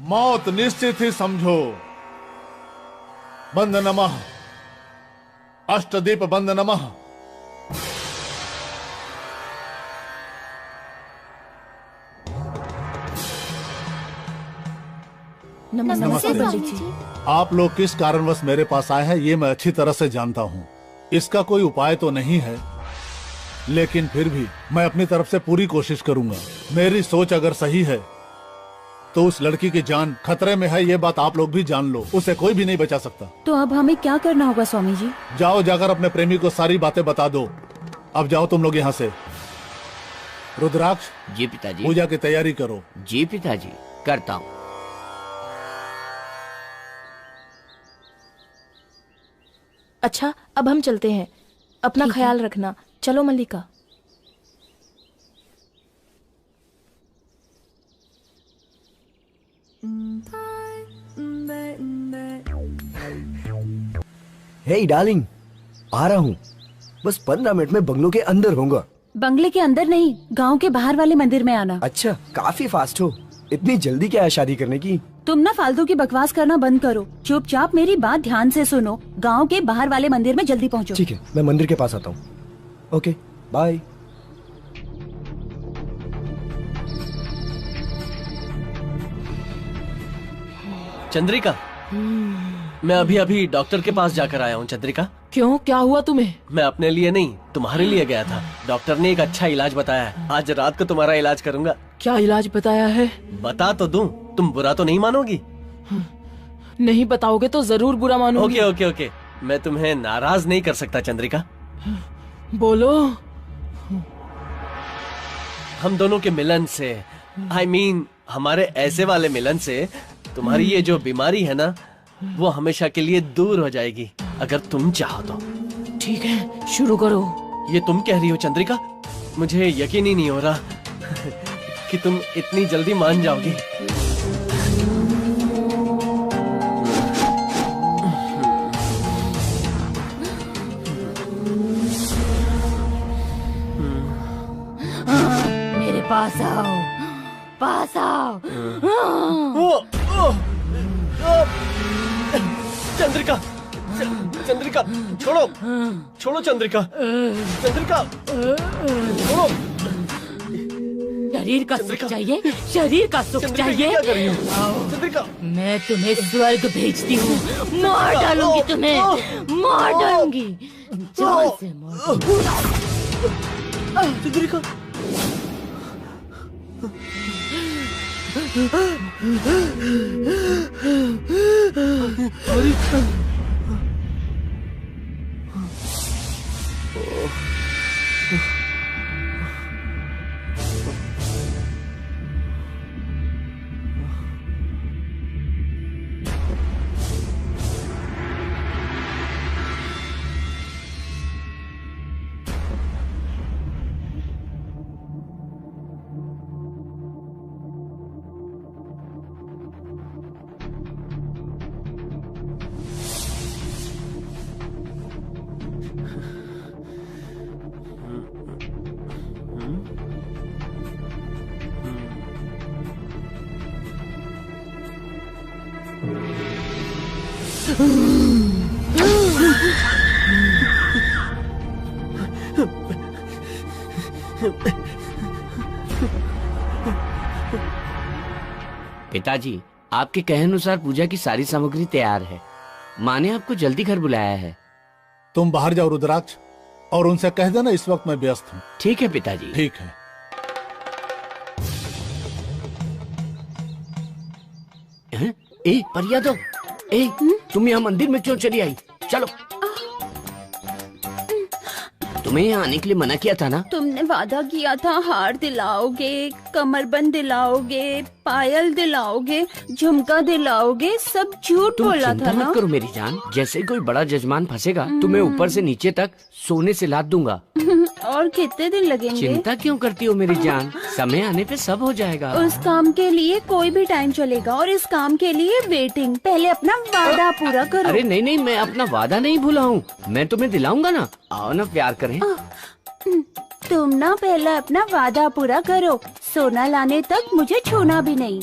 मौत निश्चित ही समझो। बंद नमः, अष्टदीप बंद नमः। नमस्ते स्वामी जी। आप लोग किस कारणवश मेरे पास आए हैं ये मैं अच्छी तरह से जानता हूँ। इसका कोई उपाय तो नहीं है, लेकिन फिर भी मैं अपनी तरफ से पूरी कोशिश करूंगा। मेरी सोच अगर सही है तो उस लड़की की जान खतरे में है, ये बात आप लोग भी जान लो। उसे कोई भी नहीं बचा सकता। तो अब हमें क्या करना होगा स्वामी जी? जाओ, जाकर अपने प्रेमी को सारी बातें बता दो। अब जाओ तुम लोग यहाँ से। रुद्राक्ष, जी पिताजी। पूजा की तैयारी करो। जी पिताजी, करता हूँ। अच्छा अब हम चलते हैं। अपना ख्याल रखना। चलो मल्लिका। हे डार्लिंग, आ रहा हूँ। बस 15 मिनट में बंगलों के अंदर होऊंगा। बंगले के अंदर नहीं, गांव के बाहर वाले मंदिर में आना। अच्छा, काफी फास्ट हो। इतनी जल्दी क्या है शादी करने की? तुम ना फालतू की बकवास करना बंद करो। चुपचाप मेरी बात ध्यान से सुनो। गांव के बाहर वाले मंदिर में जल्दी पहुंचो। ठीक है, मैं मंदिर के पास आता हूँ। Okay, bye. चंद्रिका, मैं अभी अभी डॉक्टर के पास जाकर आया हूँ। चंद्रिका, क्यों, क्या हुआ तुम्हें? मैं अपने लिए नहीं, तुम्हारे लिए गया था। डॉक्टर ने एक अच्छा इलाज बताया है। आज रात को तुम्हारा इलाज करूंगा। क्या इलाज बताया है? बता तो दूं, तुम बुरा तो नहीं मानोगी? नहीं बताओगे तो जरूर बुरा मानूंगी। ओके ओके ओके, मैं तुम्हें नाराज नहीं कर सकता चंद्रिका। बोलो। हम दोनों के मिलन से, I mean, हमारे ऐसे वाले मिलन से तुम्हारी ये जो बीमारी है ना, वो हमेशा के लिए दूर हो जाएगी, अगर तुम चाहो तो। ठीक है, शुरू करो। ये तुम कह रही हो चंद्रिका? मुझे यकीन ही नहीं हो रहा कि तुम इतनी जल्दी मान जाओगी। मेरे पास आओ, पास आओ। चंद्रिका, चंद्रिका, छोड़ो, छोड़ो चंद्रिका, चंद्रिका, छोड़ो। शरीर का सुख चाहिए, शरीर का सुख चाहिए। क्या कर रही हो चंद्रिका? मैं तुम्हें स्वर्ग भेजती हूँ, मार डालूंगी तुम्हें, मार डालूंगी। जान से मार। चंद्रिका, पिताजी, आपके कहे अनुसार पूजा की सारी सामग्री तैयार है। माँ ने आपको जल्दी घर बुलाया है। तुम बाहर जाओ रुद्राक्ष, और उनसे कह देना इस वक्त मैं व्यस्त हूँ। ठीक है पिताजी। ठीक है। हैं? ए परिया दो, ए तुम यहाँ मंदिर में क्यों चली आई? चलो, तुम्हें यहाँ आने के लिए मना किया था ना? तुमने वादा किया था हार दिलाओगे, कमरबंद दिलाओगे, पायल दिलाओगे, झुमका दिलाओगे, सब झूठ बोला था ना? मत करो मेरी जान, जैसे कोई बड़ा जजमान फंसेगा तुम्हें ऊपर से नीचे तक सोने से लाद दूंगा। और कितने दिन लगेंगे? चिंता क्यों करती हो मेरी जान, समय आने पे सब हो जाएगा। उस काम के लिए कोई भी टाइम चलेगा, और इस काम के लिए वेटिंग। पहले अपना वादा पूरा करो। अरे नहीं नहीं, मैं अपना वादा नहीं भूला हूँ, मैं तुम्हें दिलाऊंगा ना। आओ ना, प्यार करें। तुम ना पहले अपना वादा पूरा करो, सोना लाने तक मुझे छूना भी नहीं।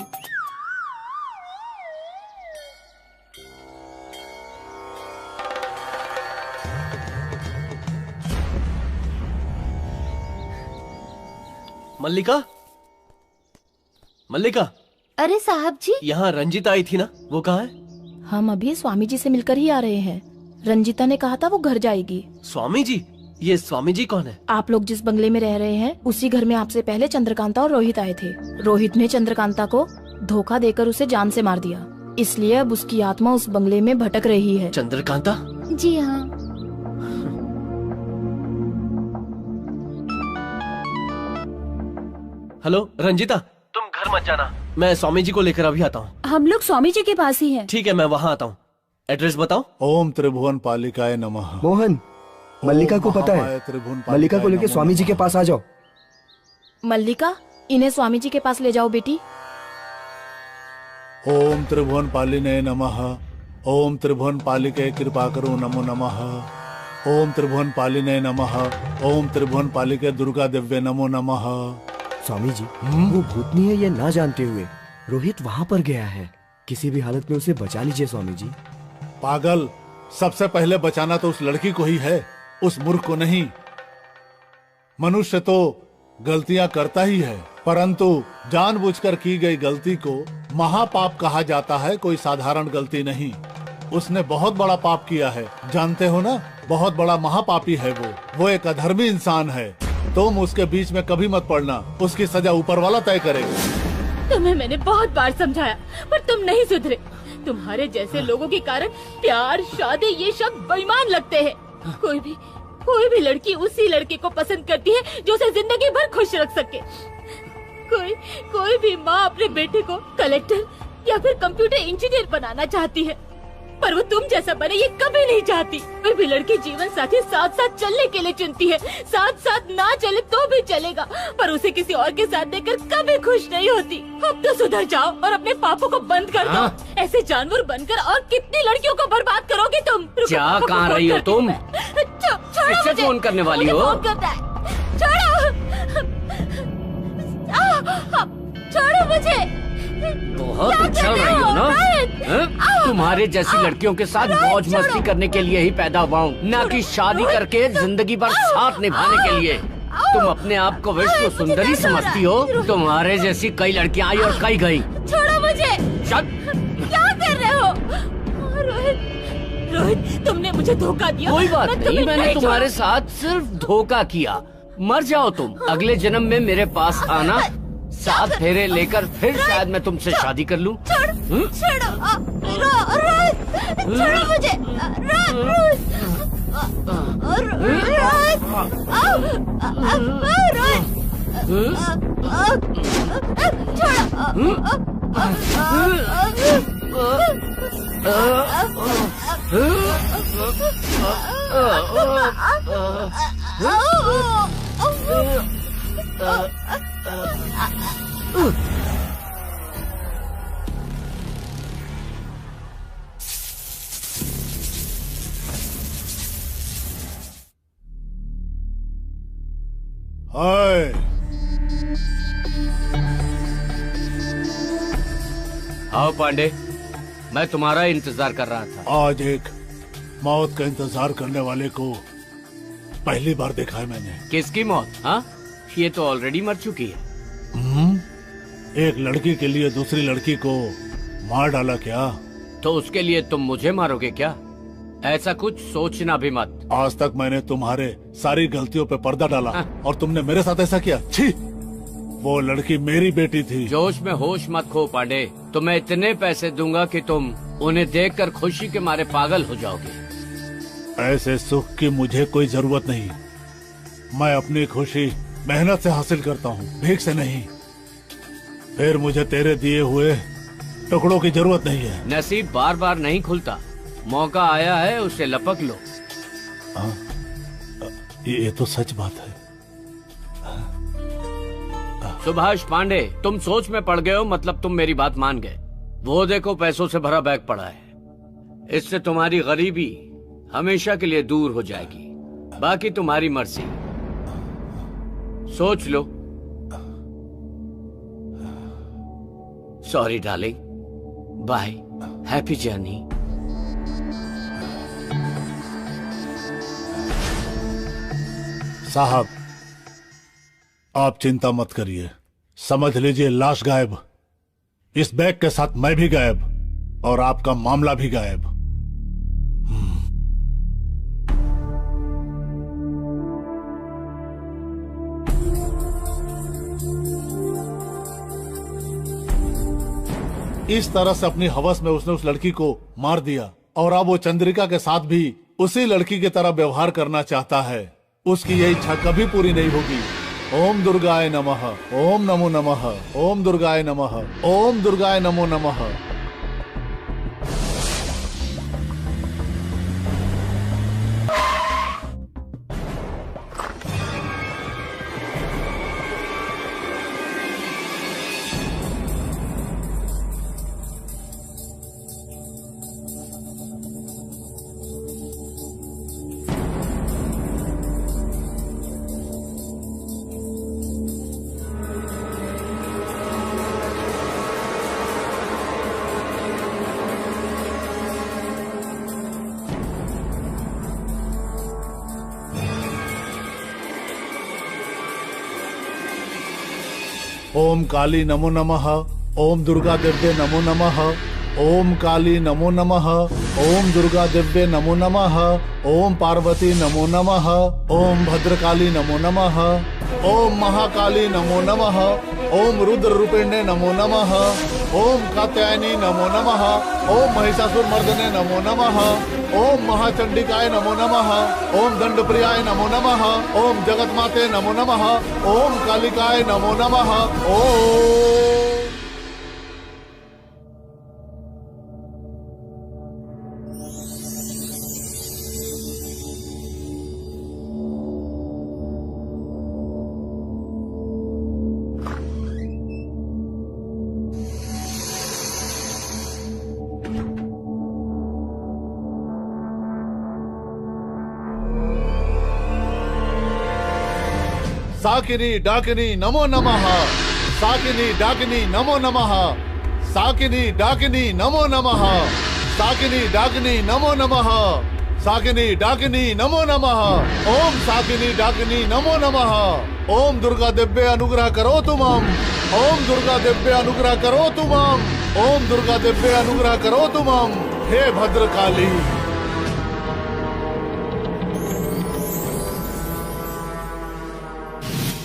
मल्लिका, मल्लिका। अरे साहब जी, यहाँ रंजिता आई थी ना, वो कहाँ है? हम अभी स्वामी जी से मिलकर ही आ रहे हैं। रंजिता ने कहा था वो घर जाएगी। स्वामी जी? ये स्वामी जी कौन है? आप लोग जिस बंगले में रह रहे हैं, उसी घर में आपसे पहले चंद्रकांता और रोहित आए थे। रोहित ने चंद्रकांता को धोखा देकर उसे जान से मार दिया, इसलिए अब उसकी आत्मा उस बंगले में भटक रही है। चंद्रकांता? जी हाँ। हेलो रंजिता, तुम घर मत जाना, मैं स्वामी जी को लेकर अभी आता हूँ। हम लोग स्वामी जी के पास ही हैं। ठीक है, मैं वहाँ आता हूँ। एड्रेस बताओ। ओम त्रिभुवन पालिकाय नमः। मोहन, मल्लिका को पता महामाया है, त्रिभुवन मल्लिका को पालिकाय लेके नमः। स्वामी जी के पास आ जाओ। मल्लिका, इन्हें स्वामी जी के पास ले जाओ बेटी। ओम त्रिभुवन पालिने नमः। ओम त्रिभुवन पालिके कृपा करो नमो नमः। ओम त्रिभुवन पालिने नमः। ओम त्रिभुवन पालिके दुर्गा दिव्य नमो नमः। स्वामी जी, वो भूतनी है ये ना जानते हुए रोहित वहाँ पर गया है। किसी भी हालत में उसे बचा लीजिए स्वामी जी। पागल, सबसे पहले बचाना तो उस लड़की को ही है, उस मूर्ख को नहीं। मनुष्य तो गलतियां करता ही है, परंतु जानबूझकर की गई गलती को महापाप कहा जाता है, कोई साधारण गलती नहीं। उसने बहुत बड़ा पाप किया है, जानते हो ना, बहुत बड़ा महापापी है वो एक अधर्मी इंसान है। तुम उसके बीच में कभी मत पड़ना, उसकी सजा ऊपर वाला तय करेगा। तुम्हें मैंने बहुत बार समझाया, पर तुम नहीं सुधरे। तुम्हारे जैसे लोगों के कारण प्यार, शादी ये शब्द बेईमान लगते हैं। कोई भी लड़की उसी लड़के को पसंद करती है जो उसे जिंदगी भर खुश रख सके। कोई भी माँ अपने बेटे को कलेक्टर या फिर कंप्यूटर इंजीनियर बनाना चाहती है, पर वो तुम जैसा बने ये कभी नहीं चाहती। कोई भी लड़की जीवन साथी साथ साथ चलने के लिए चुनती है, साथ साथ ना चले तो भी चलेगा, पर उसे किसी और के साथ देखकर कभी खुश नहीं होती। अब तो सुधर जाओ और अपने पापों को बंद कर दो। ऐसे जानवर बनकर और कितनी लड़कियों को बर्बाद करोगे तुम। क्या कहाँ रही हो तुम? छोड़ो, फोन करने वाली हो? फोन करता है। छोड़ो मुझे। बहुत उछल रही हो ना? तुम्हारे जैसी लड़कियों के साथ मौज मस्ती करने के लिए ही पैदा हुआ हूँ, न कि शादी करके जिंदगी भर साथ निभाने के लिए। तुम अपने आप को विश्व सुंदरी समझती हो? तुम्हारे जैसी कई लड़कियाँ आई और कई गई। छोड़ो मुझे। क्या कर रहे हो? रोहित, तुमने मुझे धोखा दिया। कोई बात नहीं, मैंने तुम्हारे साथ सिर्फ धोखा किया। मर जाओ तुम, अगले जन्म में मेरे पास आना, 7 फेरे लेकर फिर शायद मैं तुमसे शादी कर लूं। छोड़ो मुझे। हाय, आओ पांडे, मैं तुम्हारा इंतजार कर रहा था। आज एक मौत का इंतजार करने वाले को पहली बार देखा है मैंने। किसकी मौत? हाँ, ये तो ऑलरेडी मर चुकी है। एक लड़की के लिए दूसरी लड़की को मार डाला क्या? तो उसके लिए तुम मुझे मारोगे क्या? ऐसा कुछ सोचना भी मत। आज तक मैंने तुम्हारे सारी गलतियों पे पर्दा डाला और तुमने मेरे साथ ऐसा किया। छी! वो लड़की मेरी बेटी थी। जोश में होश मत खो पांडे, तुम्हें इतने पैसे दूंगा कि तुम उन्हें देखकर खुशी के मारे पागल हो जाओगे। ऐसे सुख की मुझे कोई जरूरत नहीं। मैं अपनी खुशी मेहनत से हासिल करता हूँ, भीख से नहीं। फिर मुझे तेरे दिए हुए टुकड़ों की जरूरत नहीं है। नसीब बार बार नहीं खुलता, मौका आया है उसे लपक लो। ये तो सच बात है। सुभाष पांडे, तुम सोच में पड़ गए हो, मतलब तुम मेरी बात मान गए। वो देखो पैसों से भरा बैग पड़ा है, इससे तुम्हारी गरीबी हमेशा के लिए दूर हो जाएगी। बाकी तुम्हारी मर्जी, सोच लो। Sorry darling, bye, happy journey. साहब, आप चिंता मत करिए, समझ लीजिए लाश गायब, इस बैग के साथ मैं भी गायब और आपका मामला भी गायब। इस तरह से अपनी हवस में उसने उस लड़की को मार दिया और अब वो चंद्रिका के साथ भी उसी लड़की की तरह व्यवहार करना चाहता है। उसकी यह इच्छा कभी पूरी नहीं होगी। ओम दुर्गाय नमः, ओम नमो नमः, ओम दुर्गाय नमः, ओम दुर्गाय नमो नमः। ओम काली नमो नमः, ओम दुर्गा दिव्ये नमो नमः, ओम काली नमो नमः, ओम दुर्गा दिव्ये नमो नमः, ओम पार्वती नमो नमः, ओम भद्रकाली नमो नमः, ओम महाकाली नमो नमः, ओम रुद्र रूपिण्ये नमो नमः, ओम कात्यायनी नमो नमः, ओम महिषासुर मर्दने नमो नमः, ओम महाचंडिकाय नमो नमः, ओम दंडप्रियाय नमो नमः, ओम जगतमाते नमो नमः, ओम कालिकाय नमो नमः। ओम साकिनी डाकिनी नमो नमः, साकिनी डाकिनी नमो नमः, साकिनी डाकिनी नमो नमः, साकिनी डाकिनी नमो नमः, साकिनी डाकिनी नमो नमः, ओम साकिनी डाकिनी नमो नमः। ओम दुर्गा दिव्य अनुग्रह करो तुमम, ओम दुर्गा दिव्य अनुग्रह करो तुमम, ओम दुर्गा दिव्य अनुग्रह करो तुमम। हे भद्रकाली।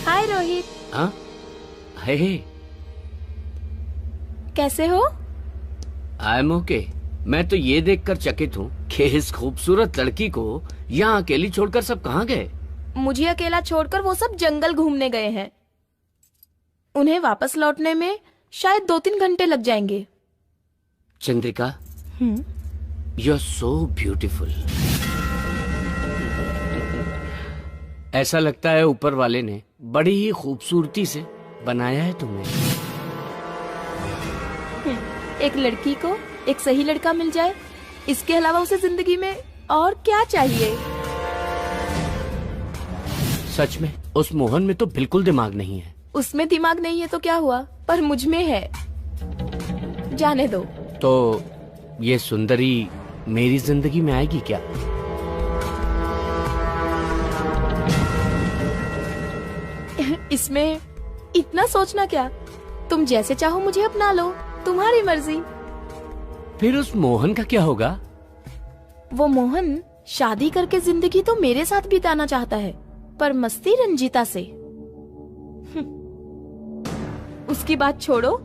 हाय रोहित। हाँ? हे कैसे हो? I am okay. मैं तो ये देखकर चकित हूँ कि इस खूबसूरत लड़की को यहाँ अकेली छोड़कर सब कहाँ गए? मुझे अकेला छोड़कर वो सब जंगल घूमने गए हैं। उन्हें वापस लौटने में शायद 2-3 घंटे लग जाएंगे। Chandrika, you are so beautiful. ऐसा लगता है ऊपर वाले ने बड़ी ही खूबसूरती से बनाया है तुम्हें। एक लड़की को एक सही लड़का मिल जाए, इसके अलावा उसे जिंदगी में और क्या चाहिए? सच में उस मोहन में तो बिल्कुल दिमाग नहीं है। उसमें दिमाग नहीं है तो क्या हुआ, पर मुझ में है। जाने दो। तो ये सुंदरी मेरी जिंदगी में आएगी क्या? इसमें इतना सोचना क्या? तुम जैसे चाहो मुझे अपना लो, तुम्हारी मर्जी। फिर उस मोहन का क्या होगा? वो मोहन शादी करके जिंदगी तो मेरे साथ बिताना चाहता है, पर मस्ती रंजीता से। उसकी बात छोड़ो,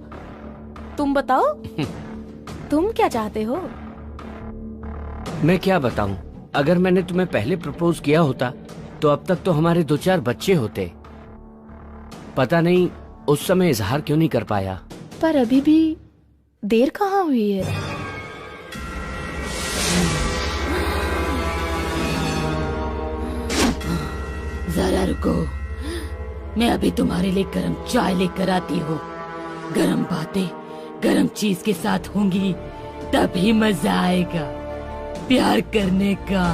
तुम बताओ तुम क्या चाहते हो? मैं क्या बताऊं? अगर मैंने तुम्हें पहले प्रपोज किया होता तो अब तक तो हमारे 2-4 बच्चे होते। पता नहीं उस समय इजहार क्यों नहीं कर पाया। पर अभी भी देर कहाँ हुई है? जरा रुको, मैं अभी तुम्हारे लिए गर्म चाय लेकर आती हूँ। गर्म बातें गर्म चीज के साथ होंगी तभी मजा आएगा प्यार करने का।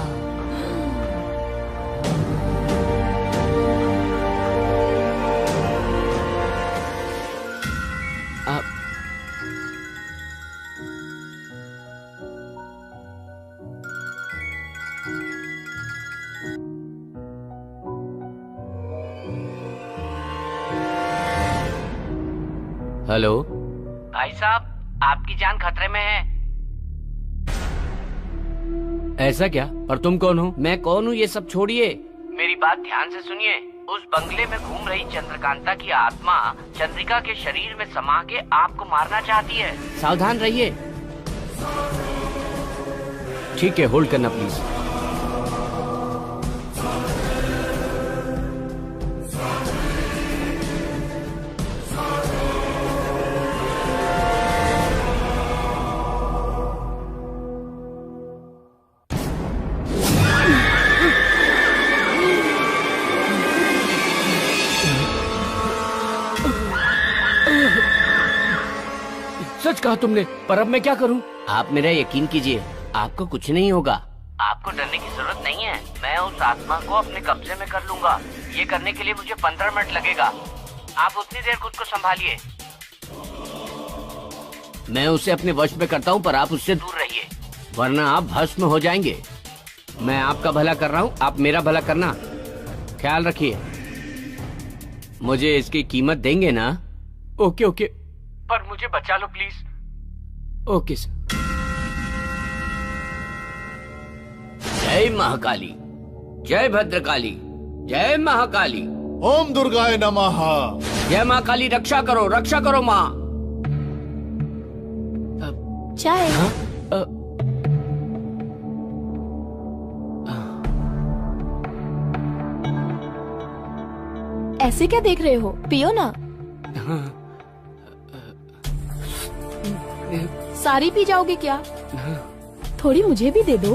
हेलो भाई साहब, आपकी जान खतरे में है। ऐसा क्या? पर तुम कौन हो? मैं कौन हूँ ये सब छोड़िए, मेरी बात ध्यान से सुनिए। उस बंगले में घूम रही चंद्रकांता की आत्मा चंद्रिका के शरीर में समा के आपको मारना चाहती है। सावधान रहिए। ठीक है, होल्ड करना प्लीज। सच कहा तुमने, पर अब मैं क्या करूं? आप मेरा यकीन कीजिए, आपको कुछ नहीं होगा। आपको डरने की जरूरत नहीं है। मैं उस आत्मा को अपने कब्जे में कर लूंगा। ये करने के लिए मुझे 15 मिनट लगेगा। आप उतनी देर खुद को संभालिए। मैं उसे अपने वश में करता हूं, पर आप उससे दूर रहिए, वरना आप भस्म हो जाएंगे। मैं आपका भला कर रहा हूं, आप मेरा भला करना। ख्याल रखिए। मुझे इसकी कीमत देंगे ना? ओके ओके, पर मुझे बचा लो प्लीज। Okay sir. जय महाकाली, जय भद्रकाली, जय महाकाली। ओम दुर्गाय नमः। जय महाकाली, रक्षा करो माँ। चाय। ऐसे क्या देख रहे हो, पियो ना। सारी पी जाओगे क्या? थोड़ी मुझे भी दे दो।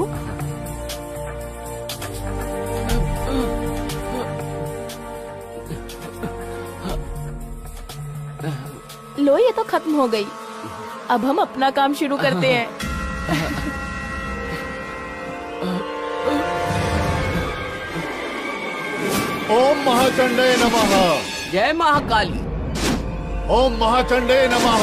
लो, ये तो खत्म हो गई। अब हम अपना काम शुरू करते हैं। ओम महाचंडे नमः। जय महाकाली। ओम महाचंडे नमः।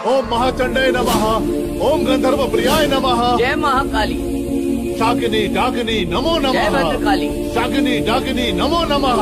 ओम महाचंडे नमः। ओम गंधर्व प्रियाय नमः। जय महाकाली। शाकिनी डाकिनी नमो नमः। जय भद्रकाली। शाकिनी डाकिनी नमो नमः।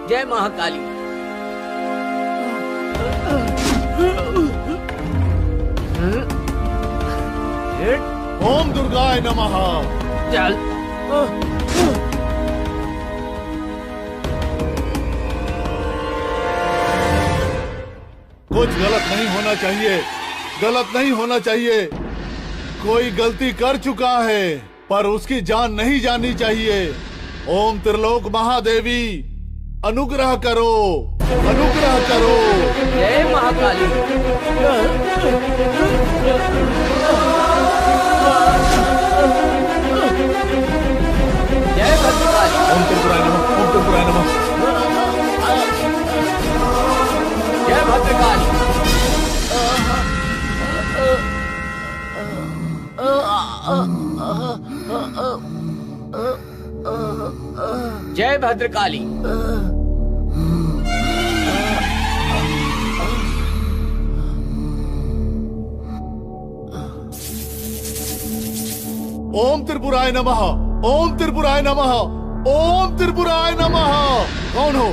जय महाकाली। ओम दुर्गाय नमः। चल। कुछ गलत नहीं होना चाहिए, गलत नहीं होना चाहिए। कोई गलती कर चुका है पर उसकी जान नहीं जानी चाहिए। ओम त्रिलोक महादेवी अनुग्रह करो, अनुग्रह करो। जय महाकाली। जय भद्रकाली। ओम त्रिपुराय नमः। ओम त्रिपुराय नमः। जय भद्रकाली। जय भद्रकाली। ओम त्रिपुराय नमः। ओम त्रिपुराय नमः। ओम त्रिपुराय नमः। कौन हो,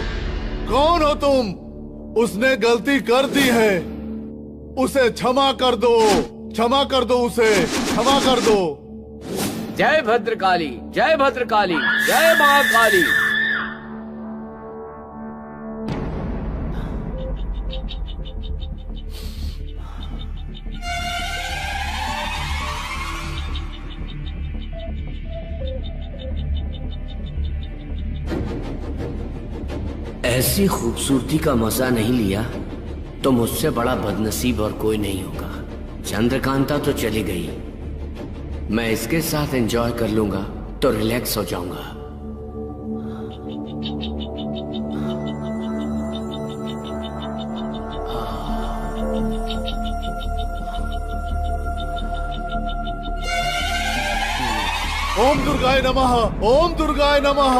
कौन हो तुम? उसने गलती कर दी है, उसे क्षमा कर दो, क्षमा कर दो, उसे क्षमा कर दो। जय भद्रकाली। जय भद्रकाली। जय महाकाली। ऐसी खूबसूरती का मजा नहीं लिया तो मुझसे बड़ा बदनसीब और कोई नहीं होगा। चंद्रकांता तो चली गई, मैं इसके साथ एंजॉय कर लूंगा तो रिलैक्स हो जाऊंगा। ओम दुर्गाय नमः। ओम दुर्गाय नमः।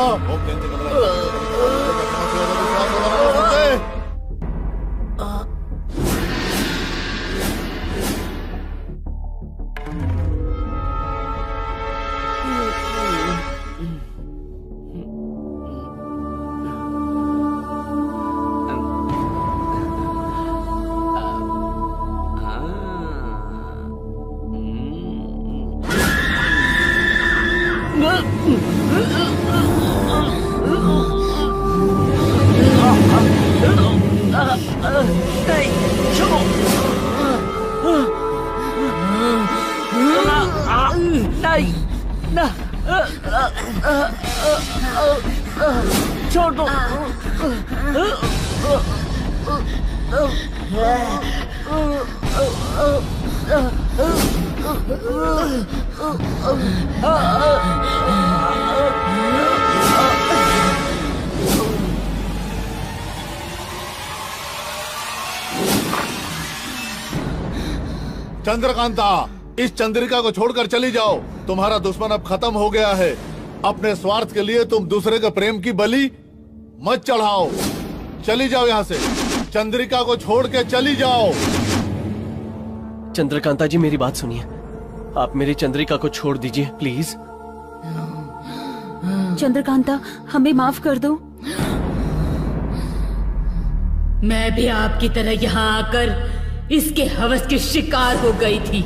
छोड़ दो। चंद्रकांता, इस चंद्रिका को छोड़कर चली जाओ। तुम्हारा दुश्मन अब खत्म हो गया है। अपने स्वार्थ के लिए तुम दूसरे के प्रेम की बलि मत चढ़ाओ। चली जाओ यहाँ से। चंद्रिका को छोड़ के चली जाओ। चंद्रकांता जी, मेरी बात सुनिए। आप मेरी चंद्रिका को छोड़ दीजिए प्लीज। चंद्रकांता, हमें माफ कर दो। मैं भी आपकी तरह यहाँ आकर इसके हवस की शिकार हो गई थी।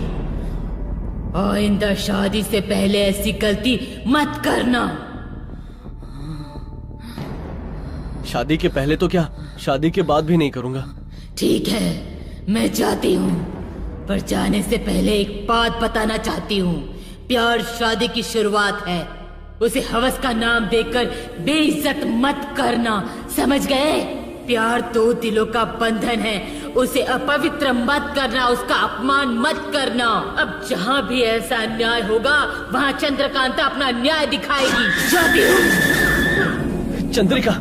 आइंदा शादी से पहले ऐसी गलती मत करना। शादी के पहले तो क्या, शादी के बाद भी नहीं करूंगा। ठीक है, मैं जाती हूँ, पर जाने से पहले एक बात बताना चाहती हूँ। प्यार शादी की शुरुआत है। उसे हवस का नाम देकर बेइज्जत मत करना, समझ गए? प्यार दो दिलों का बंधन है। उसे अपवित्र मत करना, उसका अपमान मत करना। अब जहाँ भी ऐसा अन्याय होगा वहाँ चंद्रकांता अपना न्याय दिखाएगी। जाती हूँ। चंद्रिका,